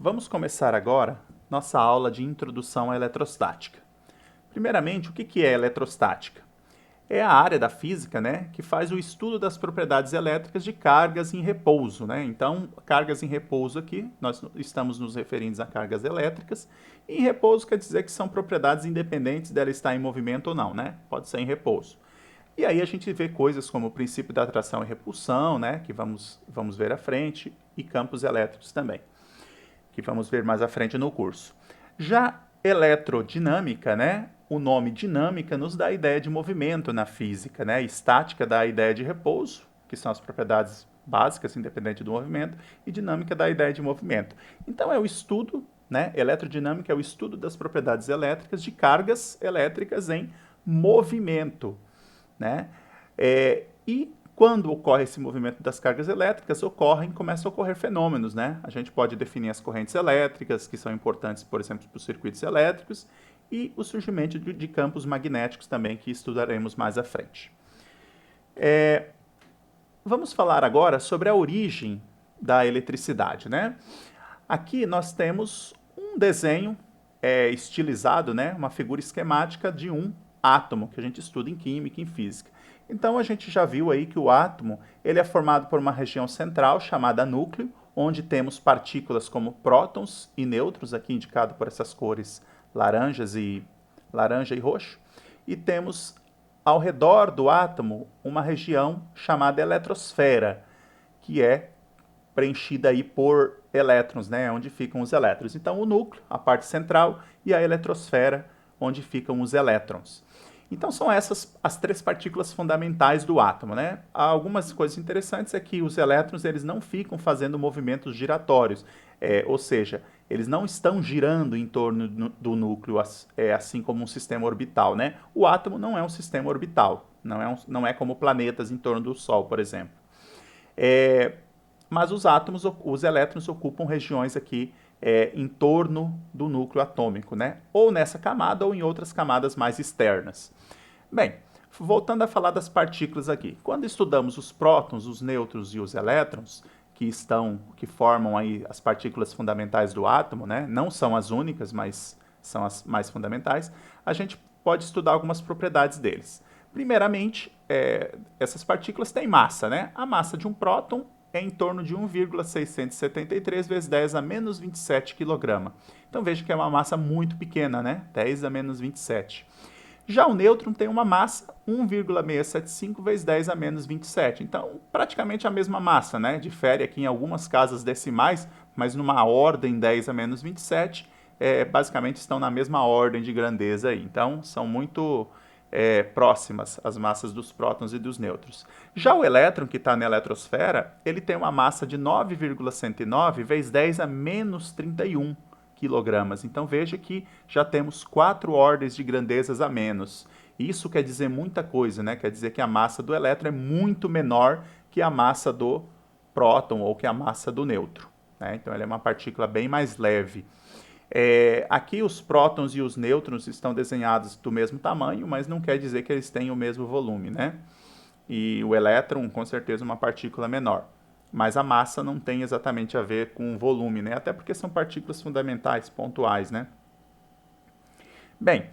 Vamos começar agora nossa aula de introdução à eletrostática. Primeiramente, o que é eletrostática? É a área da física, né, que faz o estudo das propriedades elétricas de cargas em repouso, né? Então, cargas em repouso aqui, nós estamos nos referindo a cargas elétricas. E em repouso quer dizer que são propriedades independentes dela estar em movimento ou não, né? Pode ser em repouso. E aí a gente vê coisas como o princípio da atração e repulsão, né, que vamos ver à frente, e campos elétricos também, que vamos ver mais à frente no curso. Já eletrodinâmica, né? O nome dinâmica nos dá a ideia de movimento na física, né? Estática dá a ideia de repouso, que são as propriedades básicas, independente do movimento, e dinâmica dá a ideia de movimento. Então é o estudo, né? Eletrodinâmica é o estudo das propriedades elétricas de cargas elétricas em movimento, né? E quando ocorre esse movimento das cargas elétricas, começam a ocorrer fenômenos, né? A gente pode definir as correntes elétricas, que são importantes, por exemplo, para os circuitos elétricos, e o surgimento de campos magnéticos também, que estudaremos mais à frente. Vamos falar agora sobre a origem da eletricidade, né? Aqui nós temos um desenho estilizado, né? Uma figura esquemática de um átomo, que a gente estuda em química e em física. Então a gente já viu aí que o átomo ele é formado por uma região central chamada núcleo, onde temos partículas como prótons e nêutrons, aqui indicado por essas cores laranja e roxo, e temos ao redor do átomo uma região chamada eletrosfera, que é preenchida aí por elétrons, né, onde ficam os elétrons. Então o núcleo, a parte central, e a eletrosfera, onde ficam os elétrons. Então são essas as três partículas fundamentais do átomo, né? Há algumas coisas interessantes é que os elétrons eles não ficam fazendo movimentos giratórios, ou seja, eles não estão girando em torno do núcleo, assim como um sistema orbital, né? O átomo não é um sistema orbital, não é como planetas em torno do Sol, por exemplo. Mas os elétrons ocupam regiões aqui em torno do núcleo atômico, né? Ou nessa camada ou em outras camadas mais externas. Bem, voltando a falar das partículas aqui. Quando estudamos os prótons, os nêutrons e os elétrons, que formam aí as partículas fundamentais do átomo, né? Não são as únicas, mas são as mais fundamentais, a gente pode estudar algumas propriedades deles. Primeiramente, essas partículas têm massa, né? A massa de um próton é em torno de 1,673 vezes 10 a menos 27 kg. Então veja que é uma massa muito pequena, né? 10 a menos 27. Já o nêutron tem uma massa 1,675 vezes 10 a menos 27. Então, praticamente a mesma massa, né? Difere aqui em algumas casas decimais, mas numa ordem 10 a menos 27, basicamente estão na mesma ordem de grandeza aí. Então, são muito próximas as massas dos prótons e dos nêutrons. Já o elétron, que está na eletrosfera, ele tem uma massa de 9,109 vezes 10 a menos 31 quilogramas. Então veja que já temos 4 ordens de grandezas a menos. Isso quer dizer muita coisa, né? Quer dizer que a massa do elétron é muito menor que a massa do próton ou que a massa do nêutron, né? Então ela é uma partícula bem mais leve. Aqui os prótons e os nêutrons estão desenhados do mesmo tamanho, mas não quer dizer que eles tenham o mesmo volume, né? E o elétron, com certeza, é uma partícula menor. Mas a massa não tem exatamente a ver com o volume, né? Até porque são partículas fundamentais, pontuais, né? Bem,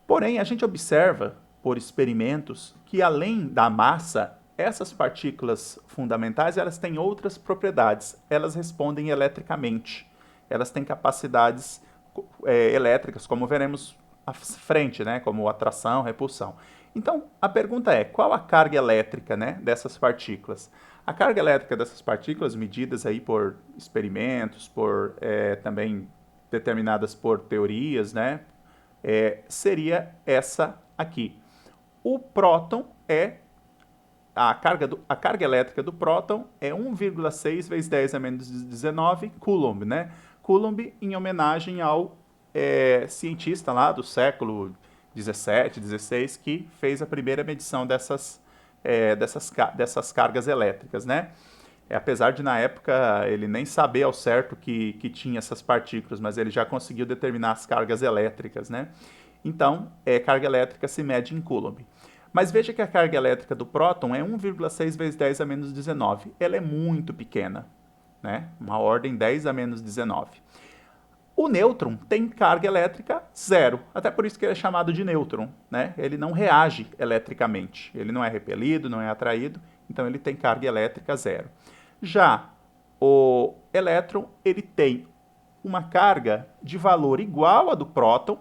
porém, a gente observa, por experimentos, que além da massa, essas partículas fundamentais, elas têm outras propriedades. Elas respondem eletricamente. Elas têm capacidades elétricas, como veremos à frente, né? Como atração, repulsão. Então, a pergunta é, qual a carga elétrica, né, dessas partículas? A carga elétrica dessas partículas, medidas aí por experimentos, também determinadas por teorias, né, seria essa aqui. O próton a carga elétrica do próton é 1,6 vezes 10 a menos 19 Coulomb, né? Coulomb em homenagem ao cientista lá do século 17, 16, que fez a primeira medição dessas cargas elétricas, né? Apesar de, na época, ele nem saber ao certo que tinha essas partículas, mas ele já conseguiu determinar as cargas elétricas, né? Então, carga elétrica se mede em Coulomb. Mas veja que a carga elétrica do próton é 1,6 vezes 10 a menos 19. Ela é muito pequena, né? Uma ordem 10 a menos 19. O nêutron tem carga elétrica zero, até por isso que ele é chamado de nêutron, né? Ele não reage eletricamente, ele não é repelido, não é atraído, então ele tem carga elétrica zero. Já o elétron, ele tem uma carga de valor igual à do próton,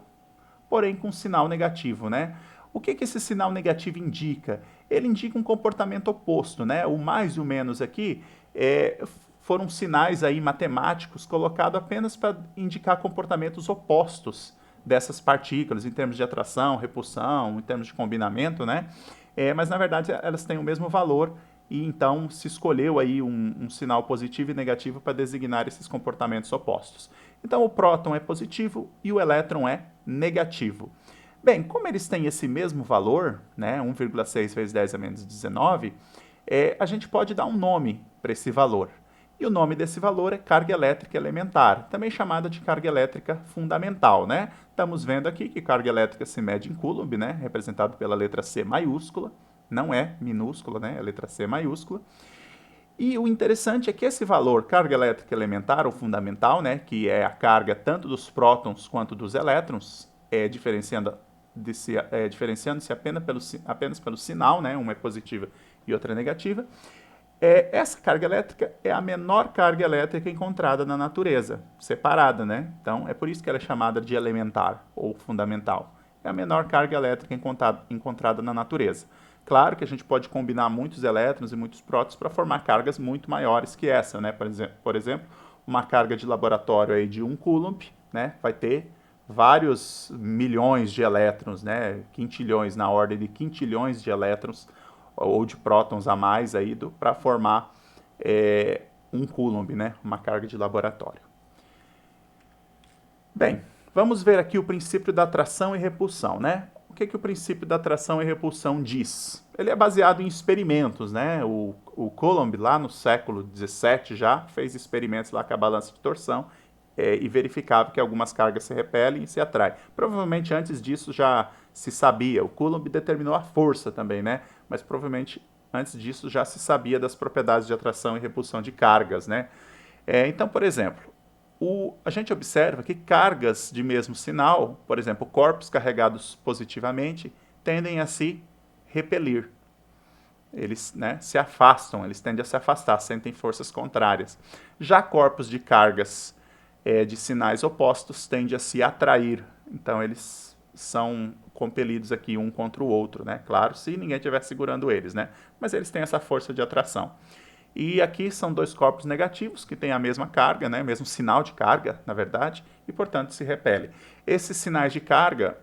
porém com sinal negativo, né? O que esse sinal negativo indica? Ele indica um comportamento oposto, né? O mais e o menos aqui foram sinais aí matemáticos colocados apenas para indicar comportamentos opostos dessas partículas, em termos de atração, repulsão, em termos de combinamento, né? Mas, na verdade, elas têm o mesmo valor e, então, se escolheu aí um sinal positivo e negativo para designar esses comportamentos opostos. Então, o próton é positivo e o elétron é negativo. Bem, como eles têm esse mesmo valor, né, 1,6 vezes 10 a menos 19, a gente pode dar um nome para esse valor. E o nome desse valor é carga elétrica elementar, também chamada de carga elétrica fundamental, né? Estamos vendo aqui que carga elétrica se mede em Coulomb, né, representado pela letra C maiúscula, não é minúscula, né, é a letra C maiúscula. E o interessante é que esse valor, carga elétrica elementar ou fundamental, né, que é a carga tanto dos prótons quanto dos elétrons, diferenciando-se apenas pelo sinal, né, uma é positiva e outra é negativa, essa carga elétrica é a menor carga elétrica encontrada na natureza, separada, né? Então, é por isso que ela é chamada de elementar ou fundamental. É a menor carga elétrica encontrada na natureza. Claro que a gente pode combinar muitos elétrons e muitos prótons para formar cargas muito maiores que essa, né? Por exemplo, uma carga de laboratório aí de 1 Coulomb, né, vai ter vários milhões de elétrons, né, quintilhões, na ordem de quintilhões de elétrons ou de prótons a mais aí para formar 1 Coulomb, né, uma carga de laboratório. Bem, vamos ver aqui o princípio da atração e repulsão, né? O que o princípio da atração e repulsão diz? Ele é baseado em experimentos, né? O Coulomb, lá no século XVII, já fez experimentos lá com a balança de torção e verificava que algumas cargas se repelem e se atraem. Provavelmente antes disso já se sabia. O Coulomb determinou a força também, né? Mas provavelmente antes disso já se sabia das propriedades de atração e repulsão de cargas, né? Então, por exemplo, a gente observa que cargas de mesmo sinal, por exemplo, corpos carregados positivamente, tendem a se repelir. Eles, né, se afastam, eles tendem a se afastar, sentem forças contrárias. Já corpos de cargas de sinais opostos tendem a se atrair. Então, eles são compelidos aqui um contra o outro, né? Claro, se ninguém estiver segurando eles, né? Mas eles têm essa força de atração. E aqui são dois corpos negativos que têm a mesma carga, né? Mesmo sinal de carga, na verdade, e portanto se repelem. Esses sinais de carga,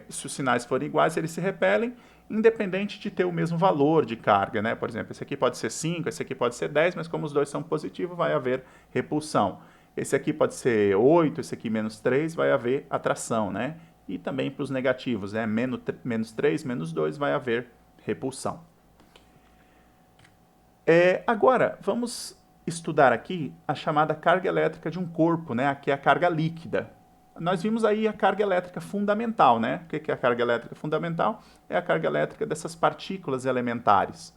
se os sinais forem iguais, eles se repelem, independente de ter o mesmo valor de carga, né? Por exemplo, esse aqui pode ser 5, esse aqui pode ser 10, mas como os dois são positivos, vai haver repulsão. Esse aqui pode ser 8, esse aqui menos 3, vai haver atração, né? E também para os negativos, né? Menos 3, menos 2, vai haver repulsão. Agora, vamos estudar aqui a chamada carga elétrica de um corpo, né? Aqui é a carga líquida. Nós vimos aí a carga elétrica fundamental, né? O que é a carga elétrica fundamental? É a carga elétrica dessas partículas elementares.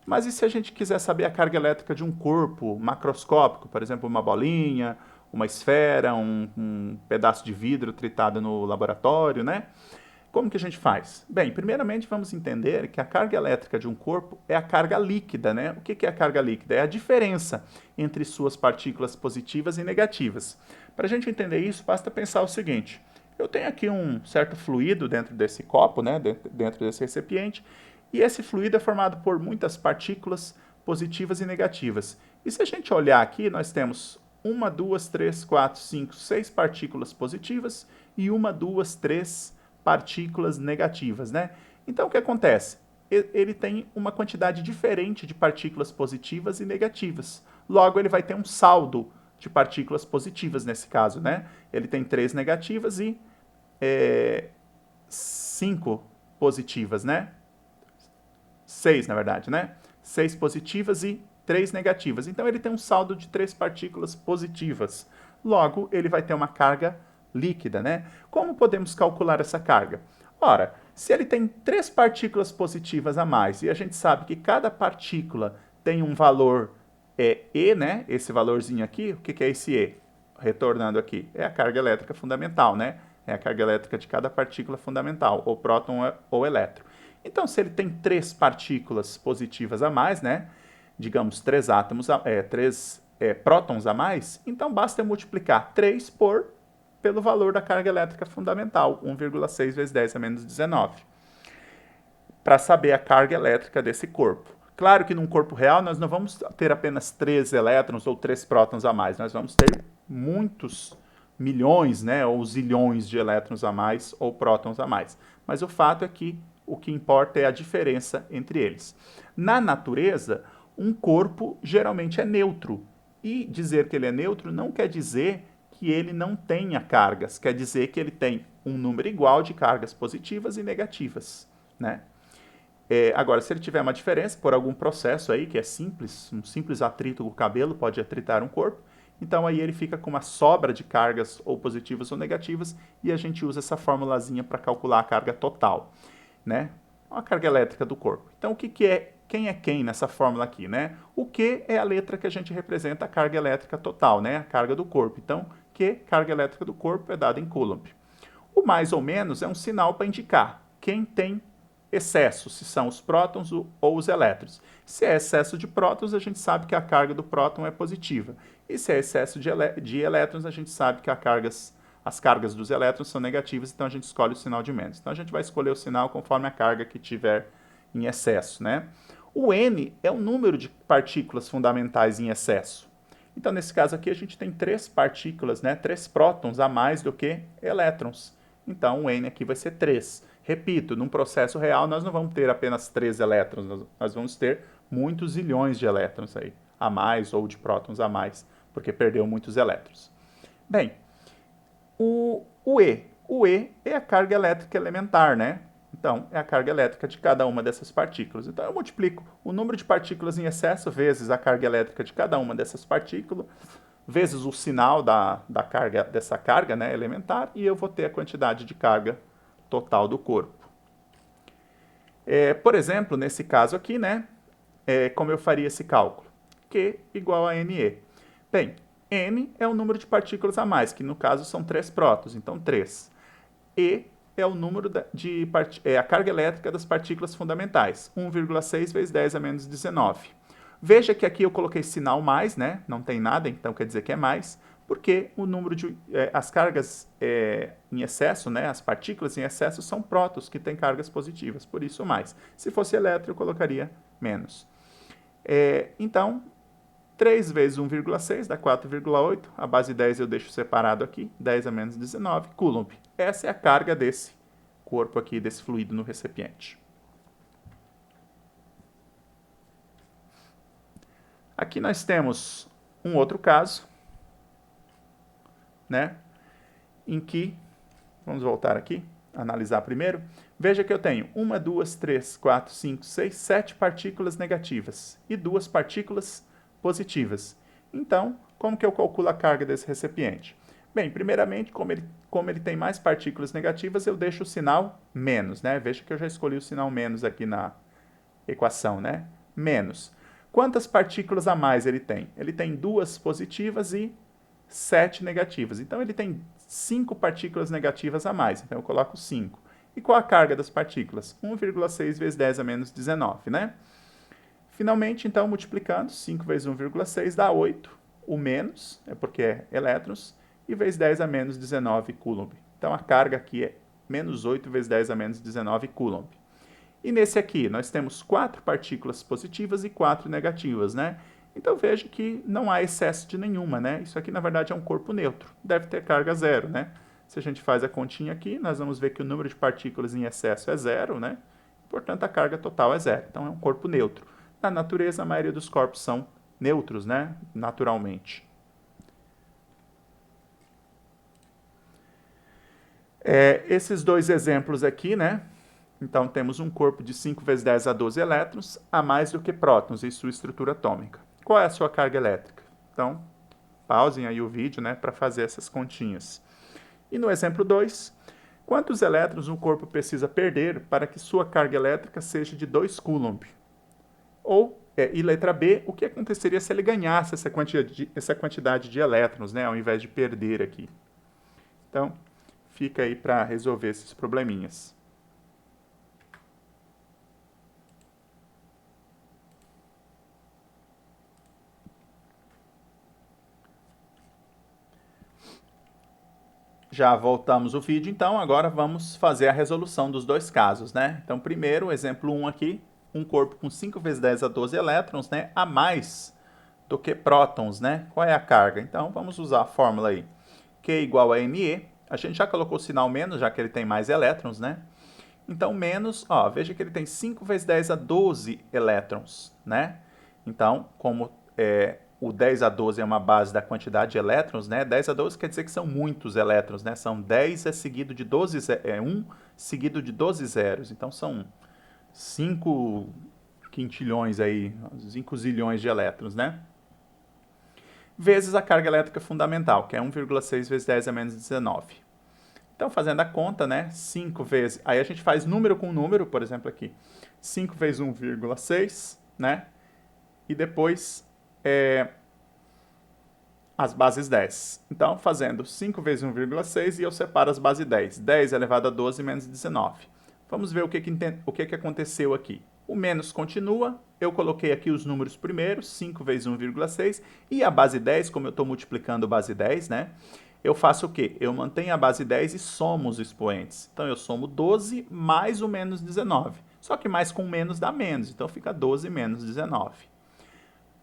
Mas e se a gente quiser saber a carga elétrica de um corpo macroscópico, por exemplo, uma bolinha, uma esfera, um pedaço de vidro tritado no laboratório, né? Como que a gente faz? Bem, primeiramente vamos entender que a carga elétrica de um corpo é a carga líquida, né? O que é a carga líquida? É a diferença entre suas partículas positivas e negativas. Para a gente entender isso, basta pensar o seguinte: eu tenho aqui um certo fluido dentro desse copo, né? Dentro desse recipiente, e esse fluido é formado por muitas partículas positivas e negativas. E se a gente olhar aqui, nós temos 1, 2, 3, 4, 5, 6 partículas positivas e 1, 2, 3 partículas negativas, né? Então, o que acontece? Ele tem uma quantidade diferente de partículas positivas e negativas. Logo, ele vai ter um saldo de partículas positivas nesse caso, né? Ele tem 3 negativas e 5 positivas, né? 6, na verdade, né? 6 positivas e 3 negativas. Então, ele tem um saldo de 3 partículas positivas. Logo, ele vai ter uma carga líquida, né? Como podemos calcular essa carga? Ora, se ele tem 3 partículas positivas a mais, e a gente sabe que cada partícula tem um valor é E, né? Esse valorzinho aqui, o que é esse E? Retornando aqui, é a carga elétrica fundamental, né? É a carga elétrica de cada partícula fundamental, ou próton ou elétron. Então, se ele tem 3 partículas positivas a mais, né? Digamos, 3 prótons a mais, então basta eu multiplicar 3 pelo valor da carga elétrica fundamental, 1,6 vezes 10 a menos 19, para saber a carga elétrica desse corpo. Claro que num corpo real nós não vamos ter apenas 3 elétrons ou 3 prótons a mais, nós vamos ter muitos milhões, né, ou zilhões de elétrons a mais ou prótons a mais. Mas o fato é que o que importa é a diferença entre eles. Na natureza, um corpo geralmente é neutro. E dizer que ele é neutro não quer dizer que ele não tenha cargas, quer dizer que ele tem um número igual de cargas positivas e negativas, né? Agora, se ele tiver uma diferença por algum processo aí que é simples, um simples atrito com o cabelo pode atritar um corpo, então aí ele fica com uma sobra de cargas ou positivas ou negativas e a gente usa essa formulazinha para calcular a carga total, né? A carga elétrica do corpo. Então, o que é quem é quem nessa fórmula aqui, né? O Q é a letra que a gente representa a carga elétrica total, né? A carga do corpo. Então, Q, carga elétrica do corpo, é dada em Coulomb. O mais ou menos é um sinal para indicar quem tem excesso, se são os prótons ou os elétrons. Se é excesso de prótons, a gente sabe que a carga do próton é positiva. E se é excesso de elétrons, a gente sabe que as cargas dos elétrons são negativas, então a gente escolhe o sinal de menos. Então a gente vai escolher o sinal conforme a carga que tiver em excesso, né? O N é o número de partículas fundamentais em excesso. Então, nesse caso aqui, a gente tem 3 partículas, né? 3 prótons a mais do que elétrons. Então, o N aqui vai ser 3. Repito, num processo real, nós não vamos ter apenas 3 elétrons, nós vamos ter muitos zilhões de elétrons aí, a mais ou de prótons a mais, porque perdeu muitos elétrons. Bem, o E é a carga elétrica elementar, né? Então, é a carga elétrica de cada uma dessas partículas. Então, eu multiplico o número de partículas em excesso vezes a carga elétrica de cada uma dessas partículas, vezes o sinal dessa carga, né, elementar, e eu vou ter a quantidade de carga total do corpo. Por exemplo, nesse caso aqui, né, como eu faria esse cálculo? Q igual a NE. Bem, N é o número de partículas a mais, que no caso são 3 prótons, então 3. E é o número a carga elétrica das partículas fundamentais, 1,6 vezes 10 a menos 19. Veja que aqui eu coloquei sinal mais, né? Não tem nada, então quer dizer que é mais, porque o número de as cargas em excesso, né? As partículas em excesso são prótons, que têm cargas positivas, por isso mais. Se fosse elétron, eu colocaria menos. Então, 3 vezes 1,6 dá 4,8. A base 10 eu deixo separado aqui. 10 a menos 19, Coulomb. Essa é a carga desse corpo aqui, desse fluido no recipiente. Aqui nós temos um outro caso, né? Em que, vamos voltar aqui, analisar primeiro. Veja que eu tenho 1, 2, 3, 4, 5, 6, 7 partículas negativas e 2 partículas positivas. Então, como que eu calculo a carga desse recipiente? Bem, primeiramente, como ele tem mais partículas negativas, eu deixo o sinal menos, né? Veja que eu já escolhi o sinal menos aqui na equação, né? Menos. Quantas partículas a mais ele tem? Ele tem 2 positivas e 7 negativas. Então, ele tem 5 partículas negativas a mais. Então, eu coloco 5. E qual a carga das partículas? 1,6 vezes 10 a menos 19, né? Finalmente, então, multiplicando, 5 vezes 1,6 dá 8. O menos, é porque é elétrons, e vezes 10 a menos 19 Coulomb. Então, a carga aqui é menos 8 vezes 10 a menos 19 Coulomb. E nesse aqui, nós temos 4 partículas positivas e 4 negativas, né? Então, veja que não há excesso de nenhuma, né? Isso aqui, na verdade, é um corpo neutro. Deve ter carga zero, né? Se a gente faz a continha aqui, nós vamos ver que o número de partículas em excesso é zero, né? Portanto, a carga total é zero. Então, é um corpo neutro. Na natureza, a maioria dos corpos são neutros, né? Naturalmente. Esses dois exemplos aqui, né? Então, temos um corpo de 5 vezes 10 a 12 elétrons, a mais do que prótons em sua estrutura atômica. Qual é a sua carga elétrica? Então, pausem aí o vídeo, né, para fazer essas continhas. E no exemplo 2, quantos elétrons um corpo precisa perder para que sua carga elétrica seja de 2 Coulomb? Ou E letra B, o que aconteceria se ele ganhasse essa quantidade de elétrons, né, ao invés de perder aqui. Então, fica aí para resolver esses probleminhas. Já voltamos o vídeo, então agora vamos fazer a resolução dos dois casos, né? Então, primeiro, exemplo 1 aqui, um corpo com 5 vezes 10 a 12 elétrons, né, a mais do que prótons, né? Qual é a carga? Então, vamos usar a fórmula aí. Q igual a ME, a gente já colocou o sinal menos, já que ele tem mais elétrons, né? Então, menos, ó, veja que ele tem 5 vezes 10 a 12 elétrons, né? Então, como o 10 a 12 é uma base da quantidade de elétrons, né? 10 a 12 quer dizer que são muitos elétrons, né? São 10 seguido de 12, 1 seguido de 12 zeros. Então, são 5 quintilhões aí, 5 zilhões de elétrons, né? Vezes a carga elétrica fundamental, que é 1,6 vezes 10 a menos 19. Então, fazendo a conta, né, 5 vezes... Aí a gente faz número com número, por exemplo, aqui. 5 vezes 1,6, né? E depois as bases 10. Então, fazendo 5 vezes 1,6 e eu separo as bases 10. 10 elevado a 12 menos 19. Vamos ver o que aconteceu aqui. O menos continua, eu coloquei aqui os números primeiros, 5 vezes 1,6, e a base 10, como eu estou multiplicando base 10, né? Eu faço o quê? Eu mantenho a base 10 e somo os expoentes. Então, eu somo 12 mais o menos 19. Só que mais com menos dá menos, então fica 12 menos 19.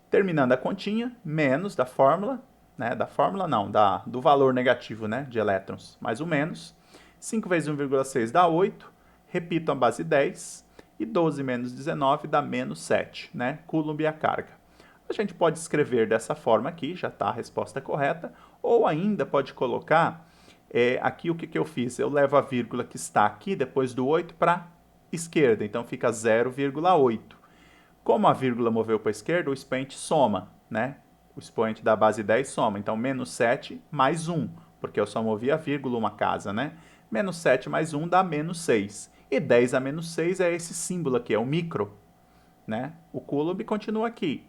Terminando a continha, menos da fórmula, né? Da fórmula não, do valor negativo, né? De elétrons, mais o menos. 5 vezes 1,6 dá 8. Repito a base 10. E 12 menos 19 dá menos 7, né? Coulomb é a carga. A gente pode escrever dessa forma aqui, já está a resposta correta, ou ainda pode colocar aqui o que eu fiz. Eu levo a vírgula que está aqui, depois do 8, para a esquerda, então fica 0,8. Como a vírgula moveu para a esquerda, o expoente soma, né? O expoente da base 10 soma, então menos 7 mais 1, porque eu só movi a vírgula uma casa, né? Menos 7 mais 1 dá menos 6. E 10 a menos 6 é esse símbolo aqui, é o micro, né? O Coulomb continua aqui,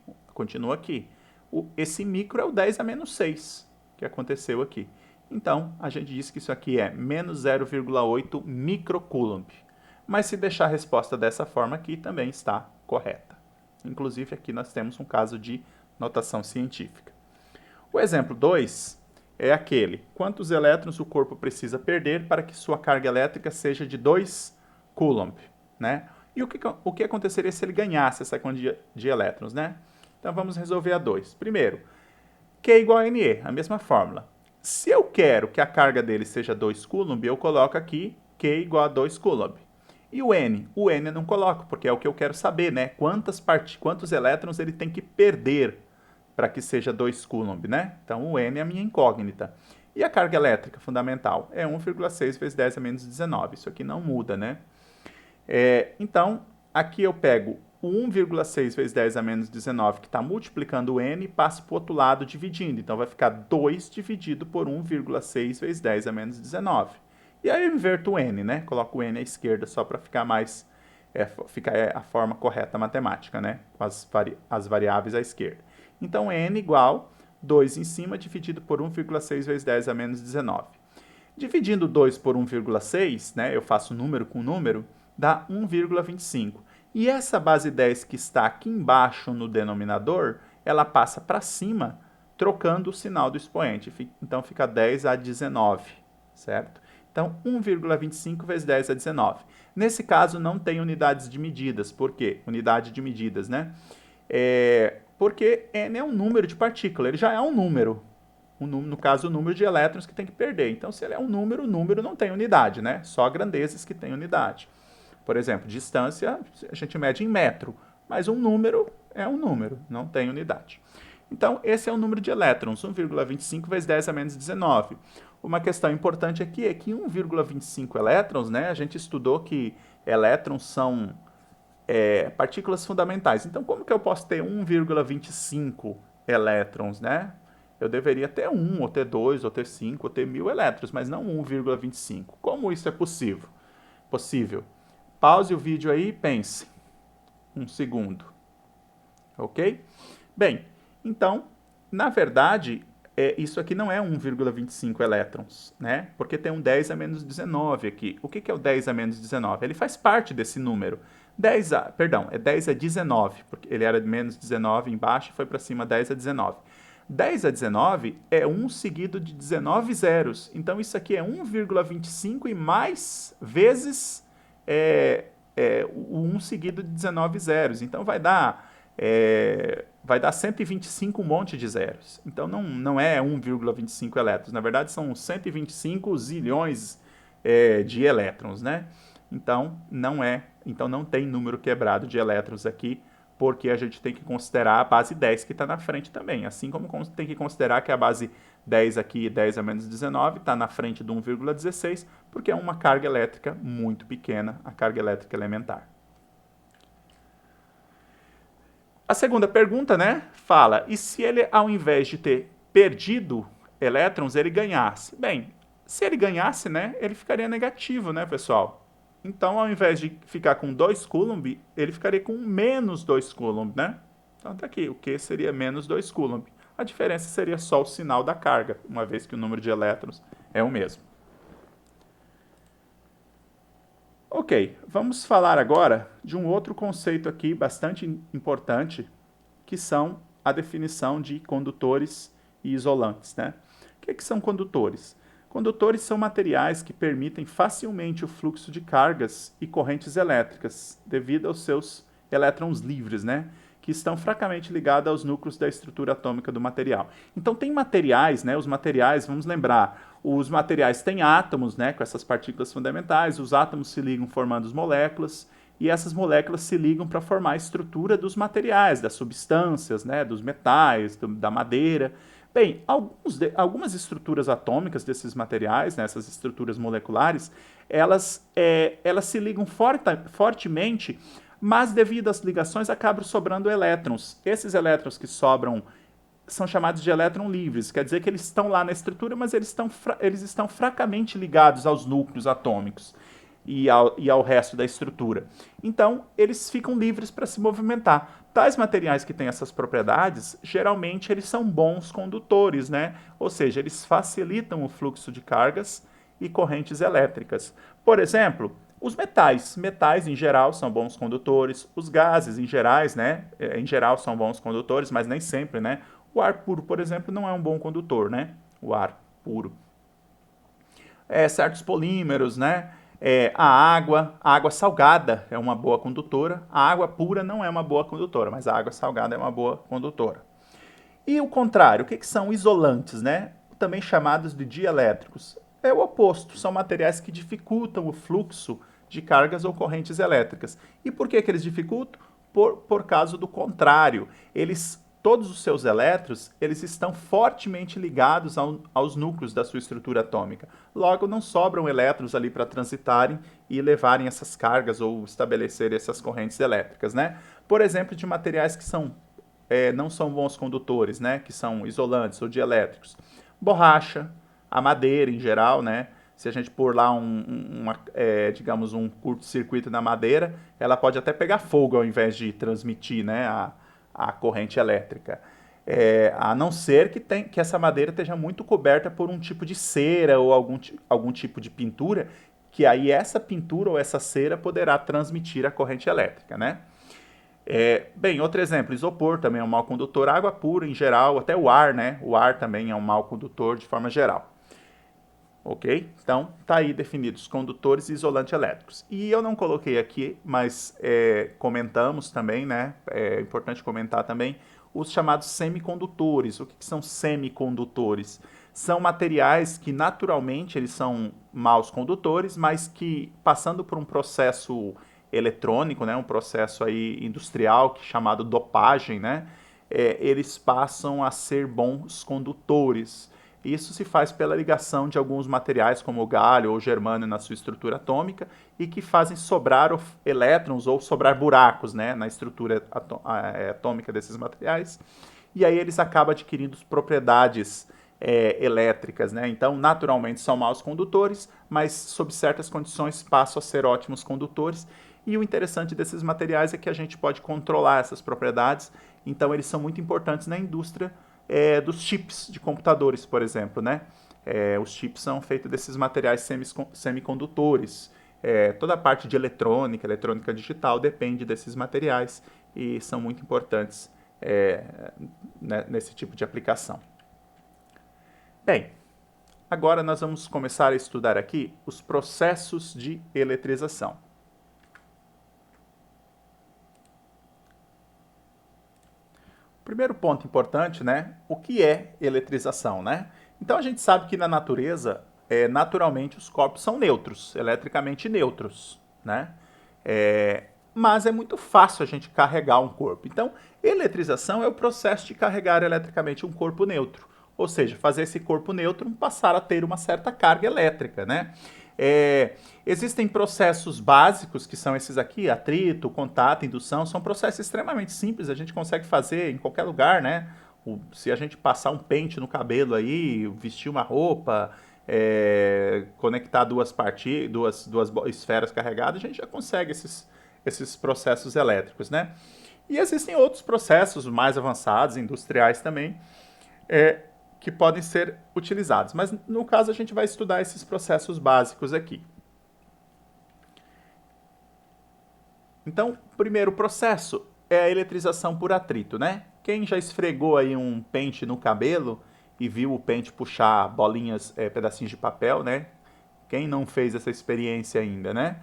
esse micro é o 10 a menos 6, que aconteceu aqui. Então, a gente diz que isso aqui é menos 0,8 microcoulomb. Mas se deixar a resposta dessa forma aqui, também está correta. Inclusive, aqui nós temos um caso de notação científica. O exemplo 2 é aquele: quantos elétrons o corpo precisa perder para que sua carga elétrica seja de 2 coulomb, né? E o que aconteceria se ele ganhasse essa quantidade de elétrons, né? Então, vamos resolver a 2. Primeiro, Q igual a NE, a mesma fórmula. Se eu quero que a carga dele seja 2 coulomb, eu coloco aqui Q igual a 2 coulomb. E o N? O N eu não coloco, porque é o que eu quero saber, né? Quantos elétrons ele tem que perder para que seja 2 coulomb, né? Então, o N é a minha incógnita. E a carga elétrica fundamental? É 1,6 vezes 10 a menos 19. Isso aqui não muda, né? Então, aqui eu pego o 1,6 vezes 10 a menos 19, que está multiplicando o N, e passo para o outro lado dividindo. Então, vai ficar 2 dividido por 1,6 vezes 10 a menos 19. E aí eu inverto o N, né? Coloco o N à esquerda só para ficar mais... ficar a forma correta matemática, né? Com as variáveis à esquerda. Então, N igual 2 em cima dividido por 1,6 vezes 10 a menos 19. Dividindo 2 por 1,6, né? Eu faço número com número, dá 1,25. E essa base 10 que está aqui embaixo no denominador, ela passa para cima, trocando o sinal do expoente. Então, fica 10 a 19, certo? Então, 1,25 vezes 10 a 19. Nesse caso, não tem unidades de medidas. Por quê? Unidade de medidas, né? Porque N é um número de partícula, ele já é um número. No caso, o número de elétrons que tem que perder. Então, se ele é um número, o número não tem unidade, né? Só grandezas que têm unidade. Por exemplo, distância, a gente mede em metro, mas um número é um número, não tem unidade. Então, esse é o número de elétrons, 1,25 vezes 10 a menos 19. Uma questão importante aqui é que 1,25 elétrons, né, a gente estudou que elétrons são partículas fundamentais. Então, como que eu posso ter 1,25 elétrons, né? Eu deveria ter 1, ou ter 2, ou ter 5, ou ter 1000 elétrons, mas não 1,25. Como isso é possível? Pause o vídeo aí e pense. Um segundo. ok? Bem, então, na verdade, isso aqui não é 1,25 elétrons, né? Porque tem um 10 a menos 19 aqui. O que é o 10 a menos 19? Ele faz parte desse número. 10 a 19, porque ele era de menos 19 embaixo e foi para cima 10 a 19. 10 a 19 é 1 seguido de 19 zeros. Então, isso aqui é 1,25 e mais vezes o 1 seguido de 19 zeros. Então, vai dar 125 um monte de zeros. Então, não é 1,25 elétrons. Na verdade, são 125 zilhões de elétrons, né? Então, não tem número quebrado de elétrons aqui, porque a gente tem que considerar a base 10 que está na frente também. Assim como tem que considerar que a base 10 aqui, 10 a menos 19, está na frente do 1,16, porque é uma carga elétrica muito pequena, a carga elétrica elementar. A segunda pergunta, né, fala, e se ele, ao invés de ter perdido elétrons, ele ganhasse? Bem, se ele ganhasse, né, ele ficaria negativo, né, pessoal? Então, ao invés de ficar com 2 Coulomb, ele ficaria com menos 2 Coulomb, né? Então, tá aqui, o Q seria menos 2 Coulomb. A diferença seria só o sinal da carga, uma vez que o número de elétrons é o mesmo. Ok, vamos falar agora de um outro conceito aqui bastante importante, que são a definição de condutores e isolantes, né? O que são condutores? Condutores são materiais que permitem facilmente o fluxo de cargas e correntes elétricas, devido aos seus elétrons livres, né? Que estão fracamente ligados aos núcleos da estrutura atômica do material. Então, tem materiais, né? Os materiais, vamos lembrar, os materiais têm átomos, né? Com essas partículas fundamentais, os átomos se ligam formando as moléculas, e essas moléculas se ligam para formar a estrutura dos materiais, das substâncias, né? Dos metais, da madeira. Bem, algumas estruturas atômicas desses materiais, né, essas estruturas moleculares, elas se ligam fortemente, mas devido às ligações acabam sobrando elétrons. Esses elétrons que sobram são chamados de elétrons livres, quer dizer que eles estão lá na estrutura, mas eles estão fracamente ligados aos núcleos atômicos e ao resto da estrutura. Então, eles ficam livres para se movimentar. Tais materiais que têm essas propriedades, geralmente eles são bons condutores, né? Ou seja, eles facilitam o fluxo de cargas e correntes elétricas. Por exemplo, os metais. Metais, em geral, são bons condutores. Os gases, em geral, são bons condutores, mas nem sempre, né? O ar puro, por exemplo, não é um bom condutor, né? O ar puro. Certos polímeros, né? A água salgada é uma boa condutora. A água pura não é uma boa condutora, mas a água salgada é uma boa condutora. E o contrário, o que são isolantes, né? Também chamados de dielétricos. É o oposto, são materiais que dificultam o fluxo de cargas ou correntes elétricas. E por que eles dificultam? Por causa do contrário. Todos os seus elétrons, eles estão fortemente ligados aos núcleos da sua estrutura atômica. Logo, não sobram elétrons ali para transitarem e levarem essas cargas ou estabelecerem essas correntes elétricas, né? Por exemplo, de materiais que não são bons condutores, né? Que são isolantes ou dielétricos. Borracha, a madeira em geral, né? Se a gente pôr lá digamos, um curto-circuito na madeira, ela pode até pegar fogo ao invés de transmitir, né? A corrente elétrica. A não ser que essa madeira esteja muito coberta por um tipo de cera ou algum tipo de pintura, que aí essa pintura ou essa cera poderá transmitir a corrente elétrica, né? Bem, outro exemplo, isopor também é um mau condutor, água pura em geral, até o ar, né? O ar também é um mau condutor de forma geral. Ok? Então, tá aí definidos condutores e isolantes elétricos. E eu não coloquei aqui, mas comentamos também, né? É importante comentar também os chamados semicondutores. O que são semicondutores? São materiais que naturalmente eles são maus condutores, mas que passando por um processo eletrônico, né? Um processo aí industrial chamado dopagem, né? Eles passam a ser bons condutores. Isso se faz pela ligação de alguns materiais, como o galho ou o germânio, na sua estrutura atômica, e que fazem sobrar elétrons ou sobrar buracos, né, na estrutura atômica desses materiais. E aí eles acabam adquirindo propriedades elétricas, né? Então, naturalmente, são maus condutores, mas, sob certas condições, passam a ser ótimos condutores. E o interessante desses materiais é que a gente pode controlar essas propriedades Então, eles são muito importantes na indústria dos chips de computadores, por exemplo, né? Os chips são feitos desses materiais semicondutores. Toda a parte de eletrônica digital depende desses materiais e são muito importantes nesse tipo de aplicação. Bem, agora nós vamos começar a estudar aqui os processos de eletrização. Primeiro ponto importante, né? O que é eletrização, né? Então a gente sabe que na natureza, naturalmente os corpos são neutros, eletricamente neutros, né? Mas é muito fácil a gente carregar um corpo. Então, eletrização é o processo de carregar eletricamente um corpo neutro. Ou seja, fazer esse corpo neutro passar a ter uma certa carga elétrica, né? Existem processos básicos, que são esses aqui, atrito, contato, indução, são processos extremamente simples, a gente consegue fazer em qualquer lugar, né? Se a gente passar um pente no cabelo aí, vestir uma roupa, conectar duas esferas carregadas, a gente já consegue esses processos elétricos, né? E existem outros processos mais avançados, industriais também, que podem ser utilizados. Mas, no caso, a gente vai estudar esses processos básicos aqui. Então, o primeiro processo é a eletrização por atrito, né? Quem já esfregou aí um pente no cabelo e viu o pente puxar bolinhas, pedacinhos de papel, né? Quem não fez essa experiência ainda, né?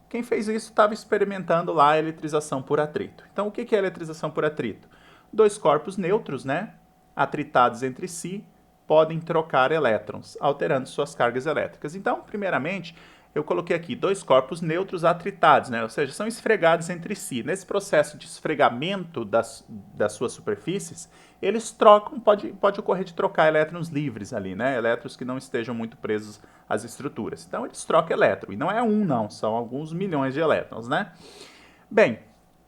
Quem fez isso estava experimentando lá a eletrização por atrito. Então, o que é a eletrização por atrito? Dois corpos neutros, né? Atritados entre si, podem trocar elétrons, alterando suas cargas elétricas. Então, primeiramente, eu coloquei aqui dois corpos neutros atritados, né? Ou seja, são esfregados entre si. Nesse processo de esfregamento das suas superfícies, eles trocam, pode ocorrer de trocar elétrons livres ali, né? Elétrons que não estejam muito presos às estruturas. Então, eles trocam elétron. E não é um, não. São alguns milhões de elétrons, né? Bem,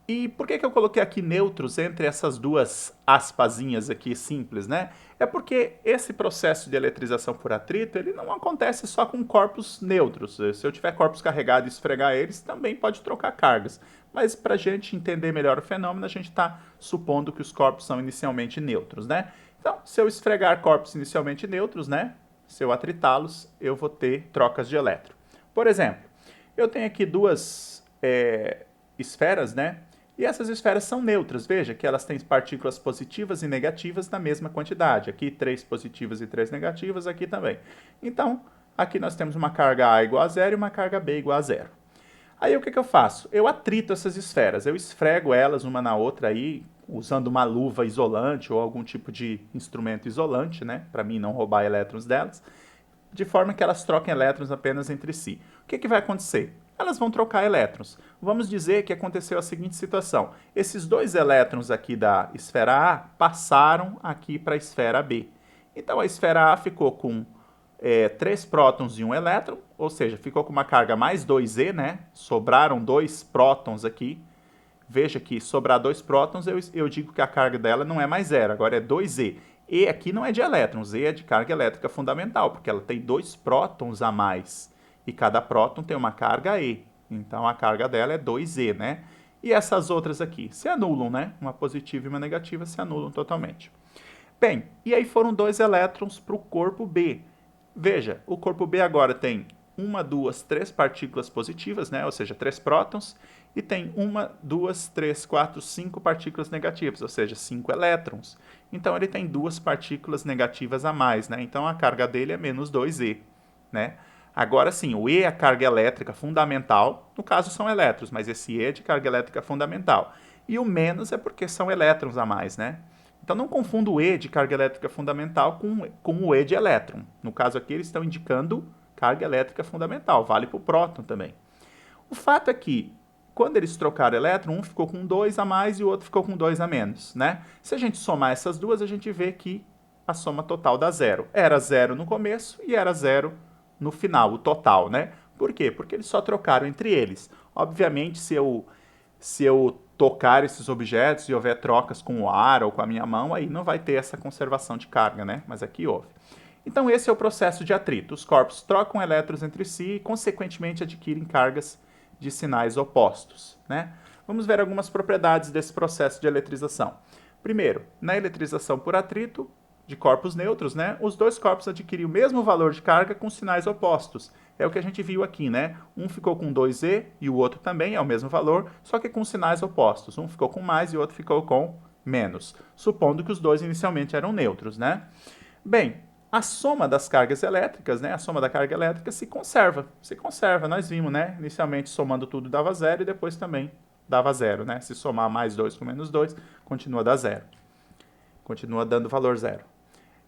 e por que eu coloquei aqui neutros entre essas duas aspazinhas aqui simples, né? É porque esse processo de eletrização por atrito, ele não acontece só com corpos neutros. Se eu tiver corpos carregados e esfregar eles, também pode trocar cargas. Mas para a gente entender melhor o fenômeno, a gente está supondo que os corpos são inicialmente neutros, né? Então, se eu esfregar corpos inicialmente neutros, né? Se eu atritá-los, eu vou ter trocas de elétron. Por exemplo, eu tenho aqui duas esferas, né? E essas esferas são neutras, veja que elas têm partículas positivas e negativas na mesma quantidade. Aqui 3 positivas e 3 negativas, aqui também. Então, aqui nós temos uma carga A igual a zero e uma carga B igual a zero. Aí o que eu faço? Eu atrito essas esferas, eu esfrego elas uma na outra aí, usando uma luva isolante ou algum tipo de instrumento isolante, né? Para mim não roubar elétrons delas, de forma que elas troquem elétrons apenas entre si. O que vai acontecer? Elas vão trocar elétrons. Vamos dizer que aconteceu a seguinte situação. Esses dois elétrons aqui da esfera A passaram aqui para a esfera B. Então, a esfera A ficou com 3 prótons e 1 elétron, ou seja, ficou com uma carga mais 2e, né? Sobraram 2 prótons aqui. Veja que sobrar 2 prótons, eu digo que a carga dela não é mais zero, agora é 2e. E aqui não é de elétrons, E é de carga elétrica fundamental, porque ela tem 2 prótons a mais. E cada próton tem uma carga E. Então, a carga dela é 2e, né? E essas outras aqui se anulam, né? Uma positiva e uma negativa se anulam totalmente. Bem, e aí foram 2 elétrons para o corpo B. Veja, o corpo B agora tem 1, 2, 3 partículas positivas, né? Ou seja, 3 prótons. E tem 1, 2, 3, 4, 5 partículas negativas, ou seja, 5 elétrons. Então, ele tem 2 partículas negativas a mais, né? Então, a carga dele é menos 2e, né? Agora sim, o E é a carga elétrica fundamental, no caso são elétrons, mas esse E é de carga elétrica fundamental. E o menos é porque são elétrons a mais, né? Então não confunda o E de carga elétrica fundamental com o E de elétron. No caso aqui eles estão indicando carga elétrica fundamental, vale para o próton também. O fato é que quando eles trocaram elétron, um ficou com 2 a mais e o outro ficou com 2 a menos, né? Se a gente somar essas duas, a gente vê que a soma total dá zero. Era zero no começo e era zero no final, o total, né? Por quê? Porque eles só trocaram entre eles. Obviamente, se eu tocar esses objetos e houver trocas com o ar ou com a minha mão, aí não vai ter essa conservação de carga, né? Mas aqui houve. Então, esse é o processo de atrito. Os corpos trocam elétrons entre si e, consequentemente, adquirem cargas de sinais opostos, né? Vamos ver algumas propriedades desse processo de eletrização. Primeiro, na eletrização por atrito de corpos neutros, né, os dois corpos adquiriram o mesmo valor de carga com sinais opostos. É o que a gente viu aqui, né? Um ficou com 2E e o outro também é o mesmo valor, só que com sinais opostos. Um ficou com mais e o outro ficou com menos, supondo que os dois inicialmente eram neutros, né? Bem, a soma das cargas elétricas, né? A soma da carga elétrica se conserva. Nós vimos, né? Inicialmente somando tudo dava zero e depois também dava zero, né? Se somar mais 2 com menos 2, continua a dar zero. Continua dando valor zero.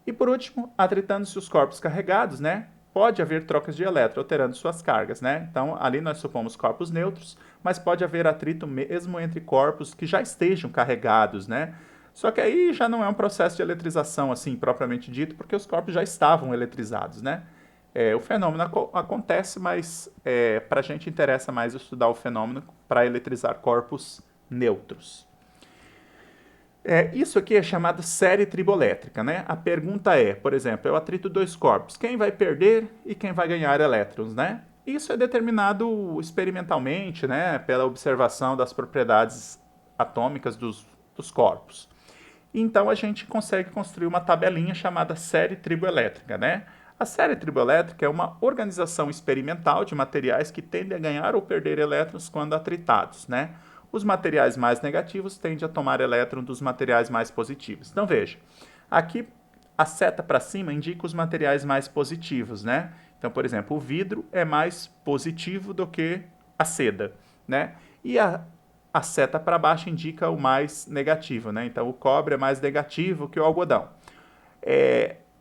E por último, atritando-se os corpos carregados, né? Pode haver trocas de elétron alterando suas cargas, né? Então, ali nós supomos corpos neutros, mas pode haver atrito mesmo entre corpos que já estejam carregados, né? Só que aí já não é um processo de eletrização, assim, propriamente dito, porque os corpos já estavam eletrizados, né? O fenômeno acontece, mas para a gente interessa mais estudar o fenômeno para eletrizar corpos neutros. Isso aqui é chamado série triboelétrica, né? A pergunta é, por exemplo, eu atrito dois corpos, quem vai perder e quem vai ganhar elétrons, né? Isso é determinado experimentalmente, né? Pela observação das propriedades atômicas dos corpos. Então a gente consegue construir uma tabelinha chamada série triboelétrica, né? A série triboelétrica é uma organização experimental de materiais que tendem a ganhar ou perder elétrons quando atritados, né? Os materiais mais negativos tendem a tomar elétron dos materiais mais positivos. Então veja, aqui a seta para cima indica os materiais mais positivos, né? Então, por exemplo, o vidro é mais positivo do que a seda, né? E a seta para baixo indica o mais negativo, né? Então, o cobre é mais negativo que o algodão.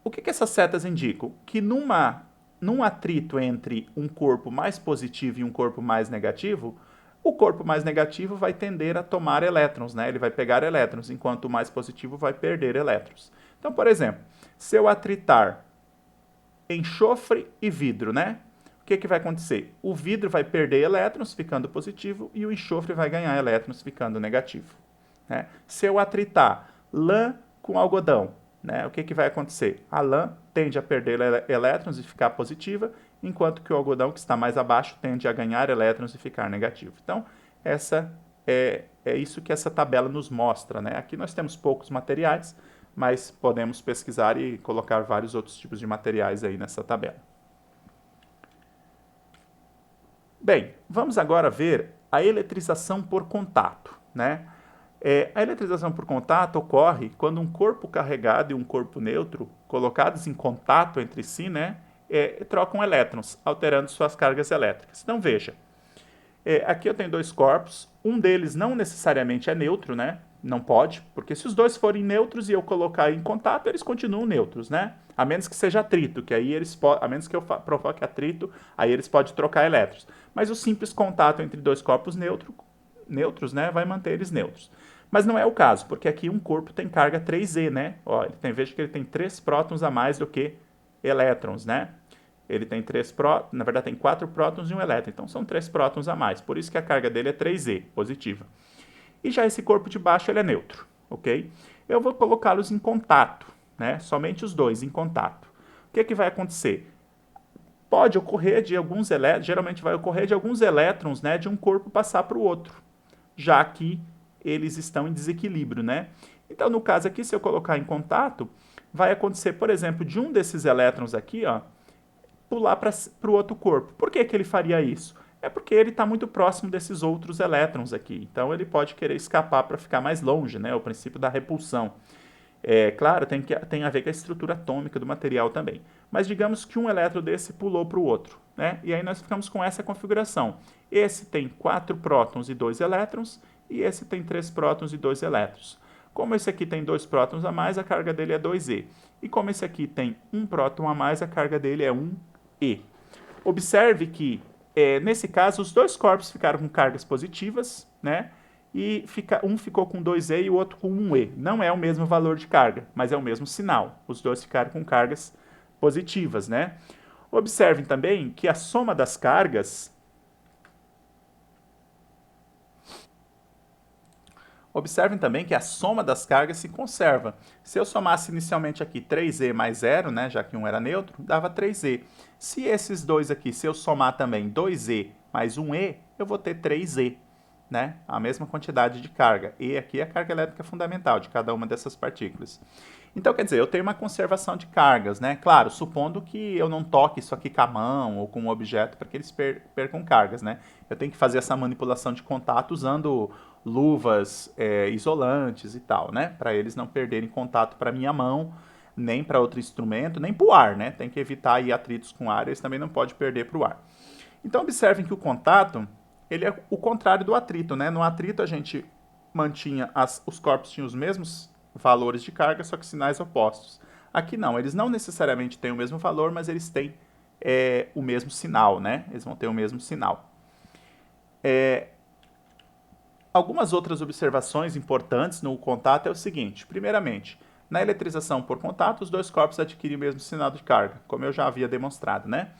O que essas setas indicam? Que num atrito entre um corpo mais positivo e um corpo mais negativo, o corpo mais negativo vai tender a tomar elétrons, né? Ele vai pegar elétrons, enquanto o mais positivo vai perder elétrons. Então, por exemplo, se eu atritar enxofre e vidro, né? O que vai acontecer? O vidro vai perder elétrons, ficando positivo, e o enxofre vai ganhar elétrons, ficando negativo, né? Se eu atritar lã com algodão, né? O que vai acontecer? A lã tende a perder elétrons e ficar positiva, enquanto que o algodão, que está mais abaixo, tende a ganhar elétrons e ficar negativo. Então, essa é isso que essa tabela nos mostra, né? Aqui nós temos poucos materiais, mas podemos pesquisar e colocar vários outros tipos de materiais aí nessa tabela. Bem, vamos agora ver a eletrização por contato, né? A eletrização por contato ocorre quando um corpo carregado e um corpo neutro, colocados em contato entre si, né, trocam elétrons, alterando suas cargas elétricas. Então veja, aqui eu tenho dois corpos, um deles não necessariamente é neutro, né? Não pode, porque se os dois forem neutros e eu colocar em contato, eles continuam neutros, né? A menos que seja atrito, que aí a menos que eu provoque atrito, aí eles podem trocar elétrons. Mas o simples contato entre dois corpos neutros, né, vai manter eles neutros. Mas não é o caso, porque aqui um corpo tem carga 3e, né? Ó, veja que ele tem 3 prótons a mais do que elétrons, né? Ele tem 3 prótons, na verdade tem 4 prótons e um elétron, então são 3 prótons a mais. Por isso que a carga dele é 3e, positiva. E já esse corpo de baixo ele é neutro, ok? Eu vou colocá-los em contato, né? Somente os dois em contato. O que vai acontecer? Pode ocorrer de alguns elétrons, geralmente vai ocorrer de alguns elétrons, né, de um corpo passar para o outro, já que eles estão em desequilíbrio, né? Então, no caso aqui, se eu colocar em contato, vai acontecer, por exemplo, de um desses elétrons aqui, ó, pular para o outro corpo. Por que ele faria isso? É porque ele está muito próximo desses outros elétrons aqui. Então, ele pode querer escapar para ficar mais longe, né? O princípio da repulsão. Claro, tem a ver com a estrutura atômica do material também. Mas digamos que um elétron desse pulou para o outro, né? E aí nós ficamos com essa configuração. Esse tem 4 prótons e 2 elétrons, e esse tem 3 prótons e 2 elétrons. Como esse aqui tem 2 prótons a mais, a carga dele é 2e. E como esse aqui tem 1 próton a mais, a carga dele é 1e. Observe que, nesse caso, os dois corpos ficaram com cargas positivas, né? E um ficou com 2e e o outro com 1e. Não é o mesmo valor de carga, mas é o mesmo sinal. Os dois ficaram com cargas positivas, né? Observem também que a soma das cargas... Observem também que a soma das cargas se conserva. Se eu somasse inicialmente aqui 3e mais 0, né, já que um era neutro, dava 3e. Se esses dois aqui, se eu somar também 2e mais 1e, eu vou ter 3e. né? A mesma quantidade de carga. E aqui é a carga elétrica fundamental de cada uma dessas partículas. Então, quer dizer, eu tenho uma conservação de cargas, né? Claro, supondo que eu não toque isso aqui com a mão ou com um objeto para que eles percam cargas, né? Eu tenho que fazer essa manipulação de contato usando luvas isolantes e tal, né? Para eles não perderem contato para minha mão, nem para outro instrumento, nem para o ar, né? Tem que evitar aí atritos com ar, eles também não pode perder para o ar. Então, observem que o contato, ele é o contrário do atrito, né? No atrito a gente mantinha, os corpos tinham os mesmos valores de carga, só que sinais opostos. Aqui não, eles não necessariamente têm o mesmo valor, mas eles têm o mesmo sinal, né? Eles vão ter o mesmo sinal. Algumas outras observações importantes no contato é o seguinte. Primeiramente, na eletrização por contato, os dois corpos adquirem o mesmo sinal de carga, como eu já havia demonstrado, né?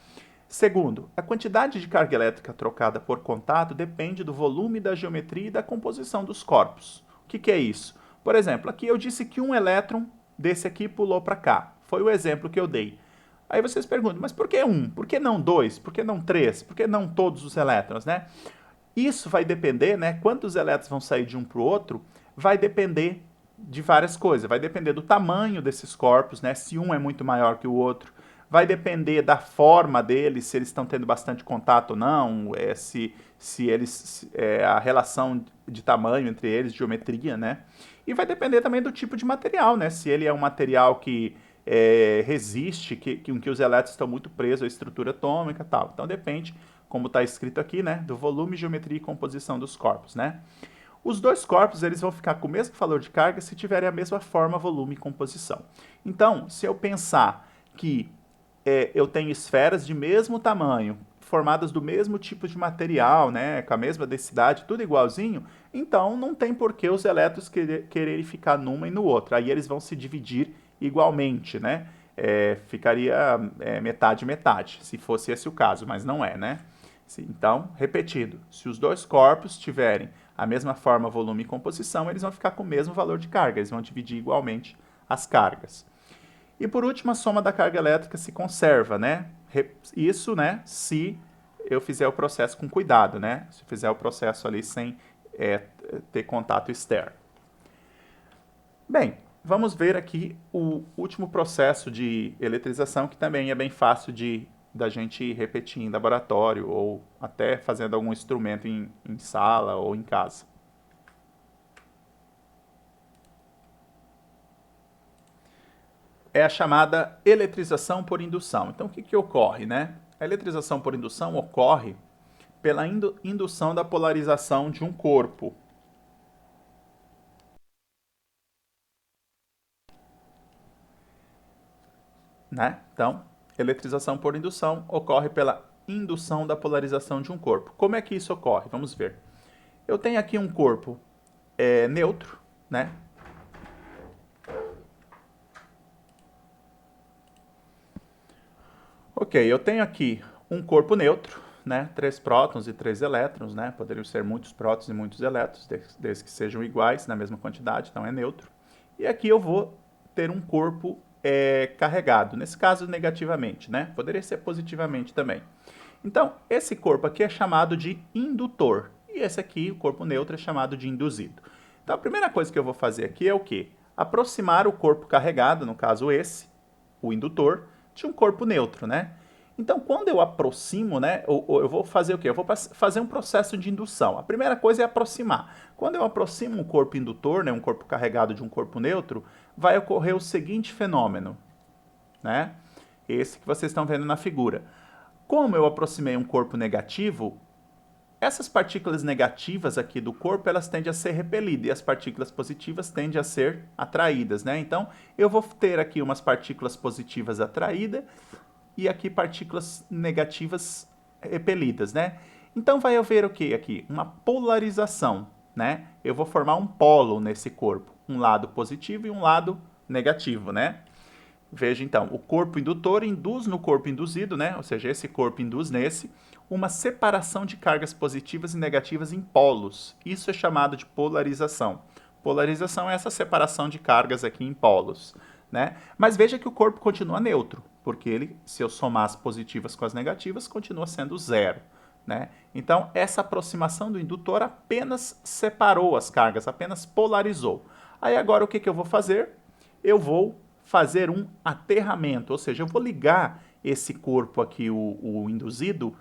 Segundo, a quantidade de carga elétrica trocada por contato depende do volume, da geometria e da composição dos corpos. O que é isso? Por exemplo, aqui eu disse que um elétron desse aqui pulou para cá. Foi o exemplo que eu dei. Aí vocês perguntam, mas por que um? Por que não dois? Por que não três? Por que não todos os elétrons, né? Isso vai depender, né? Quantos elétrons vão sair de um para o outro, vai depender de várias coisas. Vai depender do tamanho desses corpos, né? Se um é muito maior que o outro. Vai depender da forma deles, se eles estão tendo bastante contato ou não, se eles a relação de tamanho entre eles, geometria, né? E vai depender também do tipo de material, né? Se ele é um material que resiste, que os elétrons estão muito presos à estrutura atômica e tal. Então depende, como está escrito aqui, né? Do volume, geometria e composição dos corpos, né? Os dois corpos eles vão ficar com o mesmo valor de carga se tiverem a mesma forma, volume e composição. Então, se eu pensar que eu tenho esferas de mesmo tamanho, formadas do mesmo tipo de material, né, com a mesma densidade, tudo igualzinho, então não tem por que os elétrons quererem ficar numa e no outro. Aí eles vão se dividir igualmente, né? Ficaria metade-metade, se fosse esse o caso, mas não é, né? Então, repetido, se os dois corpos tiverem a mesma forma, volume e composição, eles vão ficar com o mesmo valor de carga, eles vão dividir igualmente as cargas. E por último, a soma da carga elétrica se conserva, né? Isso, né, se eu fizer o processo com cuidado, né? Se eu fizer o processo ali sem ter contato externo. Bem, vamos ver aqui o último processo de eletrização, que também é bem fácil da gente repetir em laboratório ou até fazendo algum instrumento em sala ou em casa. É a chamada eletrização por indução. Então, o que ocorre, né? A eletrização por indução ocorre pela indução da polarização de um corpo. Né? Então, eletrização por indução ocorre pela indução da polarização de um corpo. Como é que isso ocorre? Vamos ver. Eu tenho aqui um corpo neutro, né? Ok, eu tenho aqui um corpo neutro, né? 3 prótons e 3 elétrons, né? Poderiam ser muitos prótons e muitos elétrons, desde que sejam iguais, na mesma quantidade, então é neutro. E aqui eu vou ter um corpo carregado, nesse caso negativamente, né? Poderia ser positivamente também. Então, esse corpo aqui é chamado de indutor, e esse aqui, o corpo neutro, é chamado de induzido. Então, a primeira coisa que eu vou fazer aqui é o quê? Aproximar o corpo carregado, no caso esse, o indutor, de um corpo neutro, né? Então, quando eu aproximo, né, eu vou fazer o quê? Eu vou fazer um processo de indução. A primeira coisa é aproximar. Quando eu aproximo um corpo indutor, né, um corpo carregado de um corpo neutro, vai ocorrer o seguinte fenômeno, né? Esse que vocês estão vendo na figura. Como eu aproximei um corpo negativo, essas partículas negativas aqui do corpo, elas tendem a ser repelidas e as partículas positivas tendem a ser atraídas, né? Então, eu vou ter aqui umas partículas positivas atraídas e aqui partículas negativas repelidas, né? Então, vai haver o que aqui? Uma polarização, né? Eu vou formar um polo nesse corpo, um lado positivo e um lado negativo, né? Veja então, o corpo indutor induz no corpo induzido, né? Ou seja, esse corpo induz nesse, uma separação de cargas positivas e negativas em polos. Isso é chamado de polarização. Polarização é essa separação de cargas aqui em polos, né? Mas veja que o corpo continua neutro, porque ele, se eu somar as positivas com as negativas, continua sendo zero, né? Então, essa aproximação do indutor apenas separou as cargas, apenas polarizou. Aí agora o que, que eu vou fazer? Eu vou fazer um aterramento, ou seja, eu vou ligar esse corpo aqui, o induzido,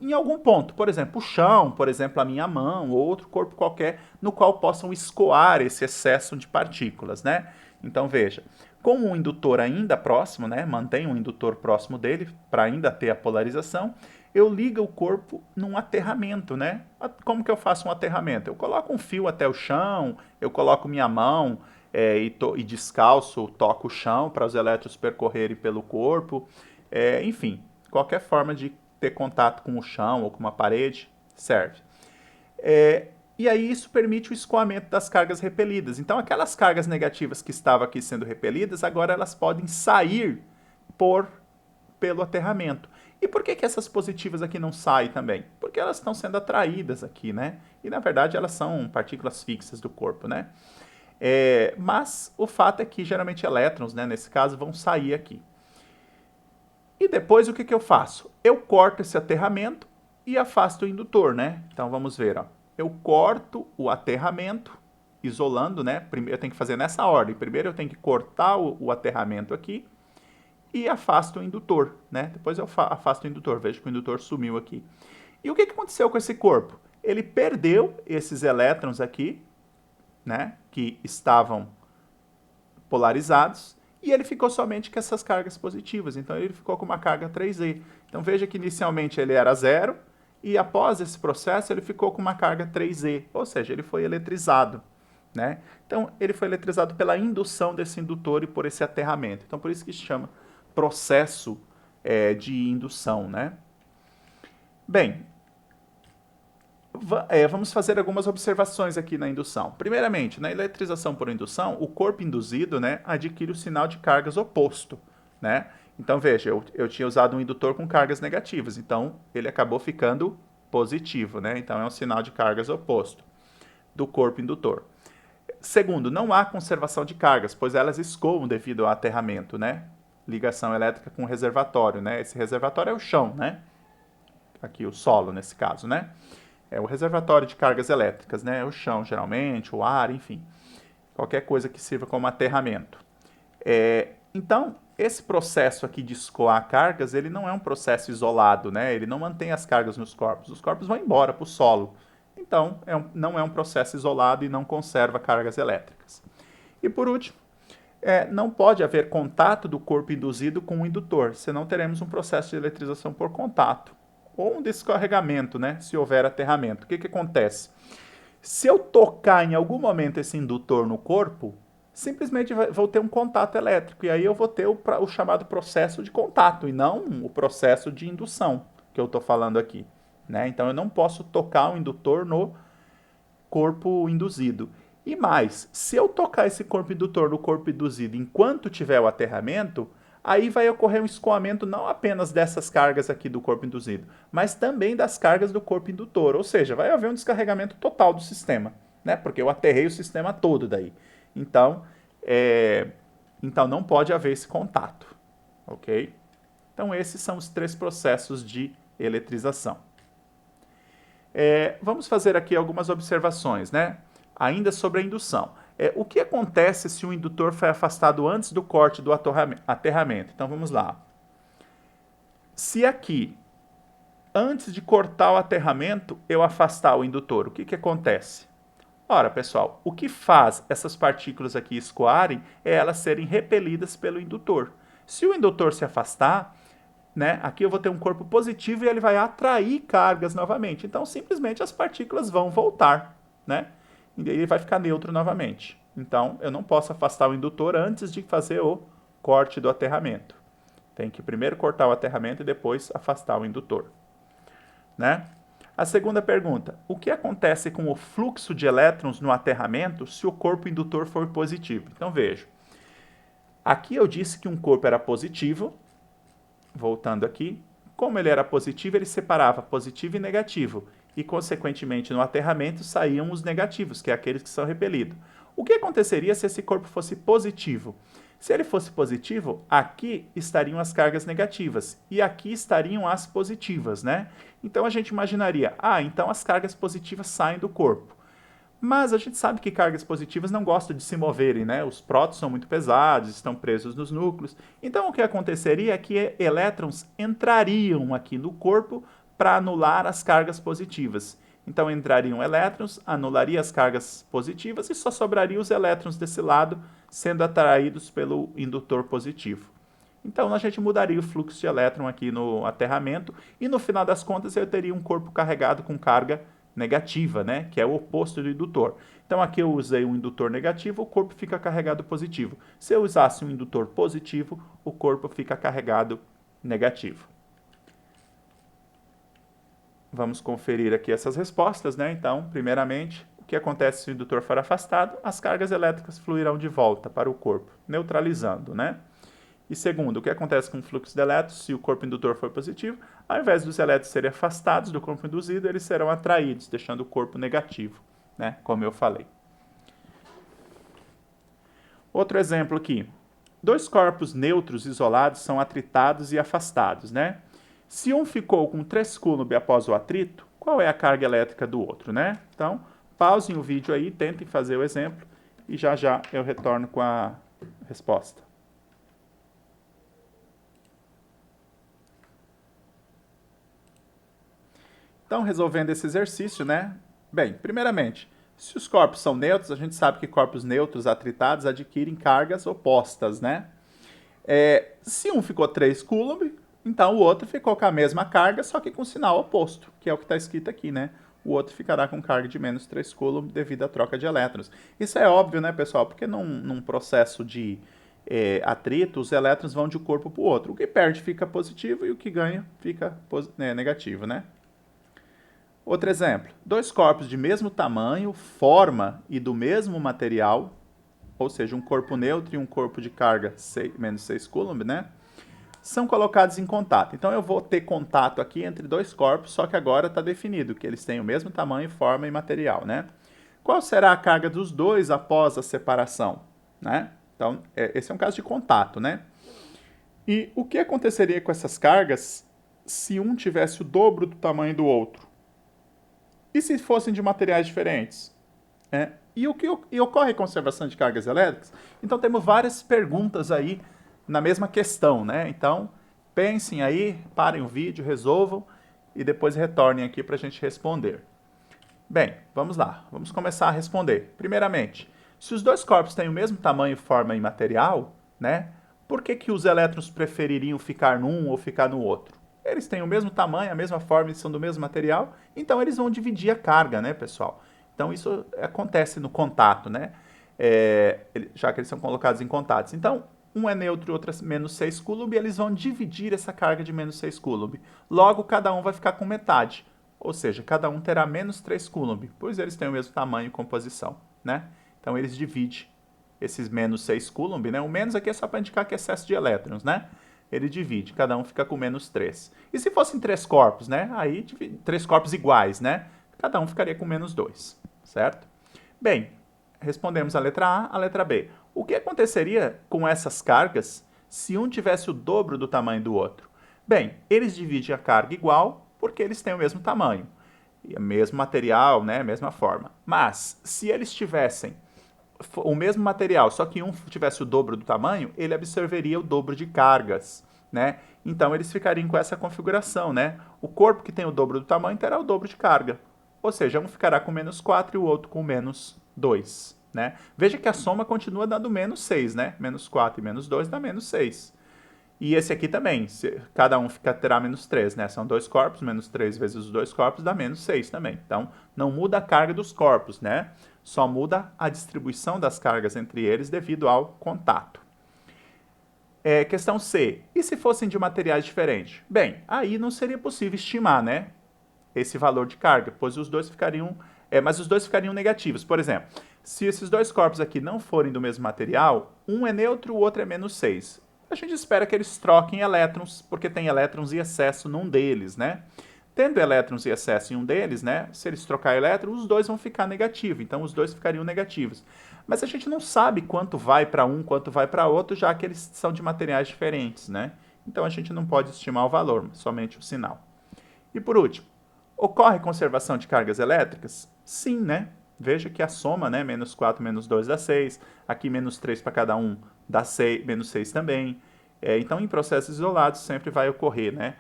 em algum ponto, por exemplo, o chão, por exemplo, a minha mão, ou outro corpo qualquer, no qual possam escoar esse excesso de partículas, né? Então, veja, com o indutor ainda próximo, né, mantém um indutor próximo dele, para ainda ter a polarização, eu ligo o corpo num aterramento, né? Como que eu faço um aterramento? Eu coloco um fio até o chão, eu coloco minha mão e descalço, toco o chão para os elétrons percorrerem pelo corpo, enfim, qualquer forma de ter contato com o chão ou com uma parede serve. E aí isso permite o escoamento das cargas repelidas. Então aquelas cargas negativas que estavam aqui sendo repelidas, agora elas podem sair pelo aterramento. E por que essas positivas aqui não saem também? Porque elas estão sendo atraídas aqui, né? E na verdade elas são partículas fixas do corpo, né? Mas o fato é que geralmente elétrons, né, nesse caso, vão sair aqui. E depois o que eu faço? Eu corto esse aterramento e afasto o indutor, né? Então vamos ver, ó. Eu corto o aterramento, isolando, né? Primeiro eu tenho que fazer nessa ordem. Primeiro eu tenho que cortar o aterramento aqui e afasto o indutor, né? Depois eu afasto o indutor. Veja que o indutor sumiu aqui. E o que aconteceu com esse corpo? Ele perdeu esses elétrons aqui, né? Que estavam polarizados, e ele ficou somente com essas cargas positivas. Então ele ficou com uma carga 3e. Então veja que inicialmente ele era 0, e após esse processo ele ficou com uma carga 3e, ou seja, ele foi eletrizado, né? Então ele foi eletrizado pela indução desse indutor e por esse aterramento. Então por isso que se chama processo de indução, né? Bem, vamos fazer algumas observações aqui na indução. Primeiramente, na eletrização por indução, o corpo induzido, né, adquire o sinal de cargas oposto, né? Então, veja, eu tinha usado um indutor com cargas negativas, então ele acabou ficando positivo, né? Então, é um sinal de cargas oposto do corpo indutor. Segundo, não há conservação de cargas, pois elas escoam devido ao aterramento, né? Ligação elétrica com o reservatório, né? Esse reservatório é o chão, né? Aqui, o solo, nesse caso, né? É o reservatório de cargas elétricas, né? O chão, geralmente, o ar, enfim. Qualquer coisa que sirva como aterramento. Então, esse processo aqui de escoar cargas, ele não é um processo isolado, né? Ele não mantém as cargas nos corpos. Os corpos vão embora para o solo. Então, não é um processo isolado e não conserva cargas elétricas. E por último, não pode haver contato do corpo induzido com o indutor, senão teremos um processo de eletrização por contato. Ou um descarregamento, né? Se houver aterramento. O que acontece? Se eu tocar em algum momento esse indutor no corpo, simplesmente vou ter um contato elétrico. E aí eu vou ter o chamado processo de contato, e não o processo de indução que eu estou falando aqui, né? Então eu não posso tocar o indutor no corpo induzido. E mais, se eu tocar esse corpo indutor no corpo induzido enquanto tiver o aterramento, aí vai ocorrer um escoamento não apenas dessas cargas aqui do corpo induzido, mas também das cargas do corpo indutor. Ou seja, vai haver um descarregamento total do sistema, né? Porque eu aterrei o sistema todo daí. Então não pode haver esse contato, ok? Então esses são os 3 processos de eletrização. Vamos fazer aqui algumas observações, né? Ainda sobre a indução. O que acontece se o indutor foi afastado antes do corte do aterramento? Então vamos lá. Se aqui, antes de cortar o aterramento, eu afastar o indutor, o que acontece? Ora, pessoal, o que faz essas partículas aqui escoarem é elas serem repelidas pelo indutor. Se o indutor se afastar, né, aqui eu vou ter um corpo positivo e ele vai atrair cargas novamente. Então, simplesmente as partículas vão voltar, né? E ele vai ficar neutro novamente. Então, eu não posso afastar o indutor antes de fazer o corte do aterramento. Tem que primeiro cortar o aterramento e depois afastar o indutor, né? A segunda pergunta: o que acontece com o fluxo de elétrons no aterramento se o corpo indutor for positivo? Então, veja. Aqui eu disse que um corpo era positivo. Voltando aqui, como ele era positivo, ele separava positivo e negativo. E, consequentemente, no aterramento saíam os negativos, que é aqueles que são repelidos. O que aconteceria se esse corpo fosse positivo? Se ele fosse positivo, aqui estariam as cargas negativas e aqui estariam as positivas, né? Então a gente imaginaria, então as cargas positivas saem do corpo. Mas a gente sabe que cargas positivas não gostam de se moverem, né? Os prótons são muito pesados, estão presos nos núcleos. Então o que aconteceria é que elétrons entrariam aqui no corpo para anular as cargas positivas. Então entrariam elétrons, anularia as cargas positivas e só sobraria os elétrons desse lado sendo atraídos pelo indutor positivo. Então a gente mudaria o fluxo de elétron aqui no aterramento e no final das contas eu teria um corpo carregado com carga negativa, né, que é o oposto do indutor. Então aqui eu usei um indutor negativo, o corpo fica carregado positivo. Se eu usasse um indutor positivo, o corpo fica carregado negativo. Vamos conferir aqui essas respostas, né? Então, primeiramente, o que acontece se o indutor for afastado? As cargas elétricas fluirão de volta para o corpo, neutralizando, né? E segundo, o que acontece com o fluxo de elétrons se o corpo indutor for positivo? Ao invés dos elétrons serem afastados do corpo induzido, eles serão atraídos, deixando o corpo negativo, né? Como eu falei. Outro exemplo aqui. Dois corpos neutros isolados são atritados e afastados, né? Se um ficou com 3 coulomb após o atrito, qual é a carga elétrica do outro, né? Então, pausem o vídeo aí, tentem fazer o exemplo e já já eu retorno com a resposta. Então, resolvendo esse exercício, né? Bem, primeiramente, se os corpos são neutros, a gente sabe que corpos neutros atritados adquirem cargas opostas, né? Se um ficou 3 coulomb, então o outro ficou com a mesma carga, só que com sinal oposto, que é o que está escrito aqui, né? O outro ficará com carga de menos 3 coulomb devido à troca de elétrons. Isso é óbvio, né, pessoal? Porque num processo de atrito, os elétrons vão de um corpo para o outro. O que perde fica positivo e o que ganha fica negativo, né? Outro exemplo. Dois corpos de mesmo tamanho, forma e do mesmo material, ou seja, um corpo neutro e um corpo de carga menos 6 coulomb, né? São colocados em contato. Então eu vou ter contato aqui entre dois corpos, só que agora está definido que eles têm o mesmo tamanho, forma e material, né? Qual será a carga dos dois após a separação, né? Então, esse é um caso de contato, né? E o que aconteceria com essas cargas se um tivesse o dobro do tamanho do outro? E se fossem de materiais diferentes? E o que ocorre conservação de cargas elétricas? Então temos várias perguntas aí na mesma questão, né? Então, pensem aí, parem o vídeo, resolvam e depois retornem aqui para a gente responder. Bem, vamos lá, vamos começar a responder. Primeiramente, se os dois corpos têm o mesmo tamanho, forma e material, né? Por que os elétrons prefeririam ficar num ou ficar no outro? Eles têm o mesmo tamanho, a mesma forma e são do mesmo material, então eles vão dividir a carga, né, pessoal? Então isso acontece no contato, né? Já que eles são colocados em contatos. Então, um é neutro e outro é menos 6 coulomb, e eles vão dividir essa carga de menos 6 coulomb. Logo, cada um vai ficar com metade. Ou seja, cada um terá menos 3 coulomb, pois eles têm o mesmo tamanho e composição, né? Então, eles dividem esses menos 6 coulomb, né? O menos aqui é só para indicar que é excesso de elétrons, né? Ele divide, cada um fica com menos 3. E se fossem 3 corpos, né? Aí, 3 corpos iguais, né? Cada um ficaria com menos 2, certo? Bem, respondemos a letra A, a letra B. O que aconteceria com essas cargas se um tivesse o dobro do tamanho do outro? Bem, eles dividem a carga igual porque eles têm o mesmo tamanho, e o mesmo material, né, mesma forma. Mas, se eles tivessem o mesmo material, só que um tivesse o dobro do tamanho, ele absorveria o dobro de cargas, né? Então, eles ficariam com essa configuração, né? O corpo que tem o dobro do tamanho terá o dobro de carga. Ou seja, um ficará com menos 4 e o outro com menos 2. Né? Veja que a soma continua dando menos 6, né? Menos 4 e menos 2 dá menos 6. E esse aqui também, cada um terá menos 3, né? São dois corpos, menos 3 vezes os dois corpos dá menos 6 também. Então, não muda a carga dos corpos, né? Só muda a distribuição das cargas entre eles devido ao contato. Questão C. E se fossem de materiais diferentes? Bem, aí não seria possível estimar, né? Esse valor de carga, pois os dois ficariam... mas os dois ficariam negativos. Por exemplo, se esses dois corpos aqui não forem do mesmo material, um é neutro, o outro é menos 6. A gente espera que eles troquem elétrons, porque tem elétrons em excesso num deles, né? Tendo elétrons em excesso em um deles, né, se eles trocar elétrons, os dois vão ficar negativos, então os dois ficariam negativos. Mas a gente não sabe quanto vai para um, quanto vai para outro, já que eles são de materiais diferentes, né? Então a gente não pode estimar o valor, somente o sinal. E por último, ocorre conservação de cargas elétricas? Sim, né? Veja que a soma, né, menos 4 menos 2 dá 6, aqui menos 3 para cada um dá 6, menos 6 também. Então, em processos isolados sempre vai ocorrer, né?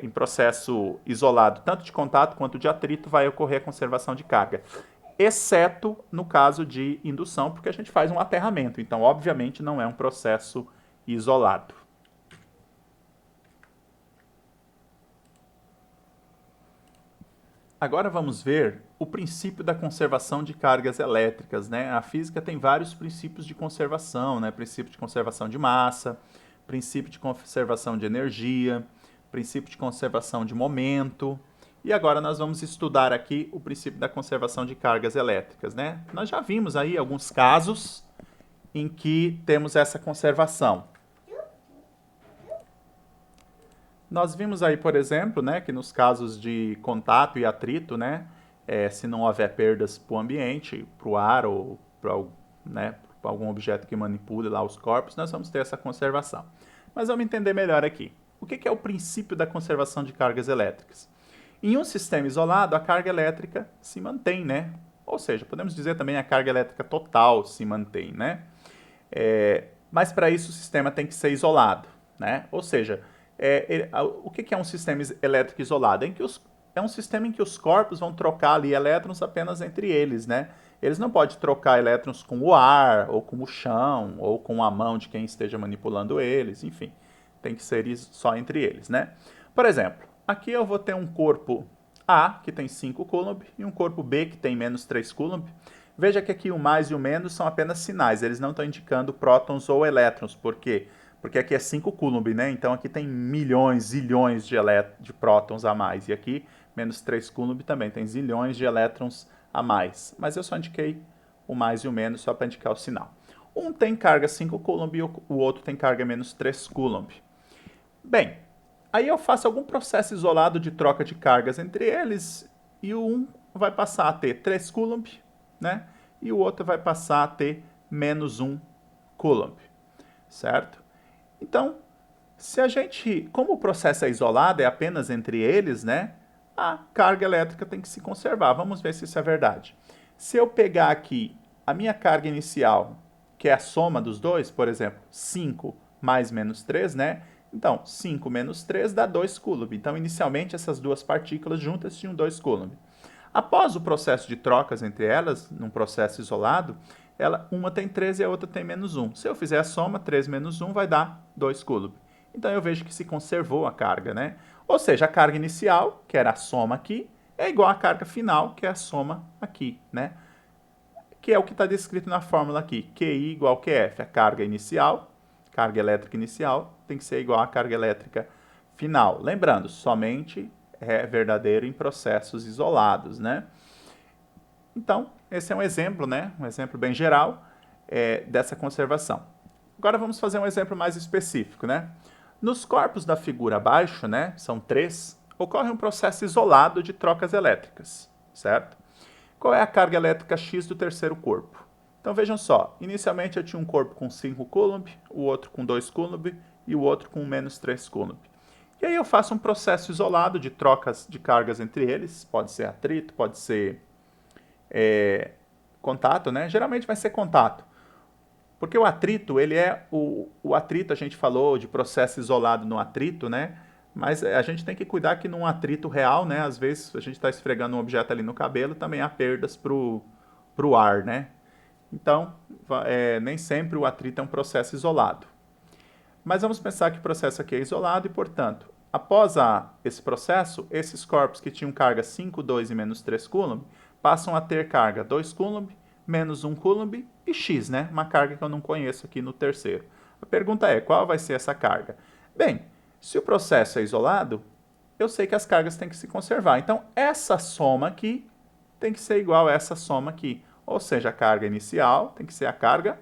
Em processo isolado, tanto de contato quanto de atrito, vai ocorrer a conservação de carga. Exceto no caso de indução, porque a gente faz um aterramento. Então, obviamente, não é um processo isolado. Agora vamos ver o princípio da conservação de cargas elétricas, né? A física tem vários princípios de conservação, né? Princípio de conservação de massa, princípio de conservação de energia, princípio de conservação de momento. E agora nós vamos estudar aqui o princípio da conservação de cargas elétricas, né? Nós já vimos aí alguns casos em que temos essa conservação. Nós vimos aí, por exemplo, né, que nos casos de contato e atrito, né, se não houver perdas para o ambiente, para o ar ou para, né, algum objeto que manipule lá os corpos, nós vamos ter essa conservação. Mas vamos entender melhor aqui. O que é o princípio da conservação de cargas elétricas? Em um sistema isolado, a carga elétrica se mantém, né? Ou seja, podemos dizer também a carga elétrica total se mantém, né? Mas para isso o sistema tem que ser isolado, né? Ou seja, o que é um sistema elétrico isolado? É um sistema em que os corpos vão trocar ali elétrons apenas entre eles, né? Eles não podem trocar elétrons com o ar, ou com o chão, ou com a mão de quem esteja manipulando eles, enfim. Tem que ser só entre eles, né? Por exemplo, aqui eu vou ter um corpo A, que tem 5 coulomb, e um corpo B, que tem menos 3 coulomb. Veja que aqui o mais e o menos são apenas sinais, eles não estão indicando prótons ou elétrons. Por quê? Porque aqui é 5 coulomb, né? Então aqui tem milhões, zilhões de prótons a mais. E aqui, menos 3 coulomb também, tem zilhões de elétrons a mais. Mas eu só indiquei o mais e o menos só para indicar o sinal. Um tem carga 5 coulomb e o outro tem carga menos 3 coulomb. Bem, aí eu faço algum processo isolado de troca de cargas entre eles e o um vai passar a ter 3 coulomb, né? E o outro vai passar a ter menos 1 coulomb, certo? Então, como o processo é isolado, é apenas entre eles, né? A carga elétrica tem que se conservar. Vamos ver se isso é verdade. Se eu pegar aqui a minha carga inicial, que é a soma dos dois, por exemplo, 5 mais menos 3, né? Então, 5 menos 3 dá 2 coulomb. Então, inicialmente, essas duas partículas juntas tinham 2 coulomb. Após o processo de trocas entre elas, num processo isolado, uma tem 3 e a outra tem menos 1. Se eu fizer a soma, 3 menos 1 vai dar 2 coulomb. Então eu vejo que se conservou a carga, né? Ou seja, a carga inicial, que era a soma aqui, é igual à carga final, que é a soma aqui, né? Que é o que está descrito na fórmula aqui. QI igual a QF. A carga inicial, carga elétrica inicial, tem que ser igual à carga elétrica final. Lembrando, somente é verdadeiro em processos isolados, né? Então, esse é um exemplo, né? Um exemplo bem geral dessa conservação. Agora vamos fazer um exemplo mais específico, né? Nos corpos da figura abaixo, né? São 3, ocorre um processo isolado de trocas elétricas, certo? Qual é a carga elétrica X do terceiro corpo? Então vejam só, inicialmente eu tinha um corpo com 5 coulomb, o outro com 2 coulomb e o outro com menos 3 coulomb. E aí eu faço um processo isolado de trocas de cargas entre eles, pode ser atrito, pode ser contato, né? Geralmente vai ser contato. Porque o atrito, ele é o atrito, a gente falou de processo isolado no atrito, né? Mas a gente tem que cuidar que num atrito real, né? Às vezes a gente está esfregando um objeto ali no cabelo, também há perdas pro ar, né? Então, nem sempre o atrito é um processo isolado. Mas vamos pensar que o processo aqui é isolado e, portanto, após esse processo, esses corpos que tinham carga 5, 2 e menos 3 coulomb passam a ter carga 2 coulomb, menos 1 coulomb e x, né? Uma carga que eu não conheço aqui no terceiro. A pergunta é, qual vai ser essa carga? Bem, se o processo é isolado, eu sei que as cargas têm que se conservar. Então, essa soma aqui tem que ser igual a essa soma aqui. Ou seja, a carga inicial tem que ser a carga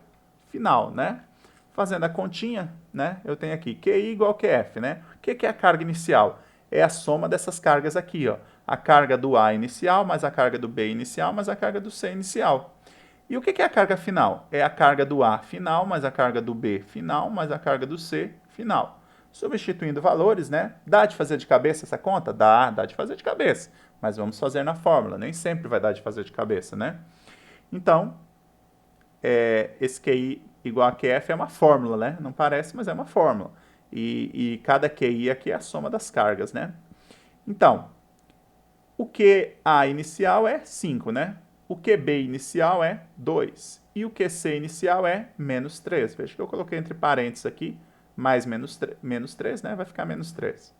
final, né? Fazendo a continha, né? Eu tenho aqui QI igual a QF, né? O que é a carga inicial? é a soma dessas cargas aqui, ó. A carga do A inicial, mais a carga do B inicial, mais a carga do C inicial. E o que é a carga final? É a carga do A final, mais a carga do B final, mais a carga do C final. Substituindo valores, né? Dá de fazer de cabeça essa conta? Dá de fazer de cabeça. Mas vamos fazer na fórmula. Nem sempre vai dar de fazer de cabeça, né? Então, esse QI igual a QF é uma fórmula, né? Não parece, mas é uma fórmula. E cada QI aqui é a soma das cargas, né? Então, o QA inicial é 5, né? O QB inicial é 2. E o QC inicial é menos 3. Veja que eu coloquei entre parênteses aqui, mais menos 3, né? Vai ficar menos 3.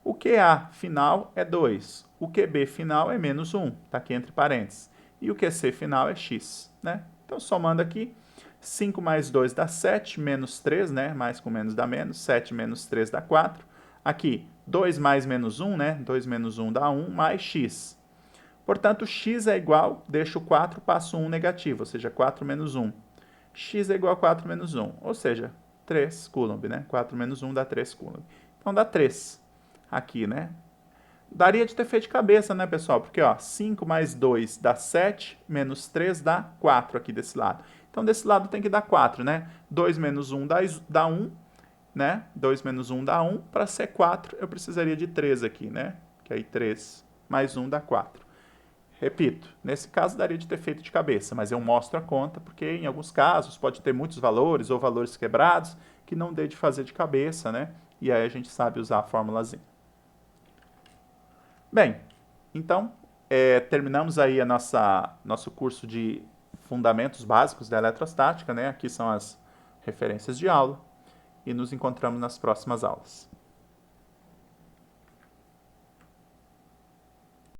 O QA final é 2. O QB final é menos 1. Está aqui entre parênteses. E o QC final é x, né? Então, somando aqui, 5 mais 2 dá 7, menos 3, né? Mais com menos dá menos. 7 menos 3 dá 4. Aqui, 2 mais menos 1, né? 2 menos 1 dá 1, mais x. Portanto, x é igual, deixo 4, passo 1 negativo, ou seja, 4 menos 1. X é igual a 4 menos 1, ou seja, 3 Coulomb, né? 4 menos 1 dá 3 Coulomb. Então, dá 3 aqui, né? Daria de ter feito de cabeça, né, pessoal? Porque, ó, 5 mais 2 dá 7, menos 3 dá 4 aqui desse lado. Então, desse lado tem que dar 4, né? 2 menos 1 dá 1, né? 2 menos 1 dá 1. Para ser 4, eu precisaria de 3 aqui, né? Que aí 3 mais 1 dá 4. Repito, nesse caso daria de ter feito de cabeça, mas eu mostro a conta porque em alguns casos pode ter muitos valores ou valores quebrados que não dê de fazer de cabeça, né? E aí a gente sabe usar a fórmulazinha. Bem, então terminamos aí nosso curso de Fundamentos Básicos da Eletrostática, né? Aqui são as referências de aula e nos encontramos nas próximas aulas.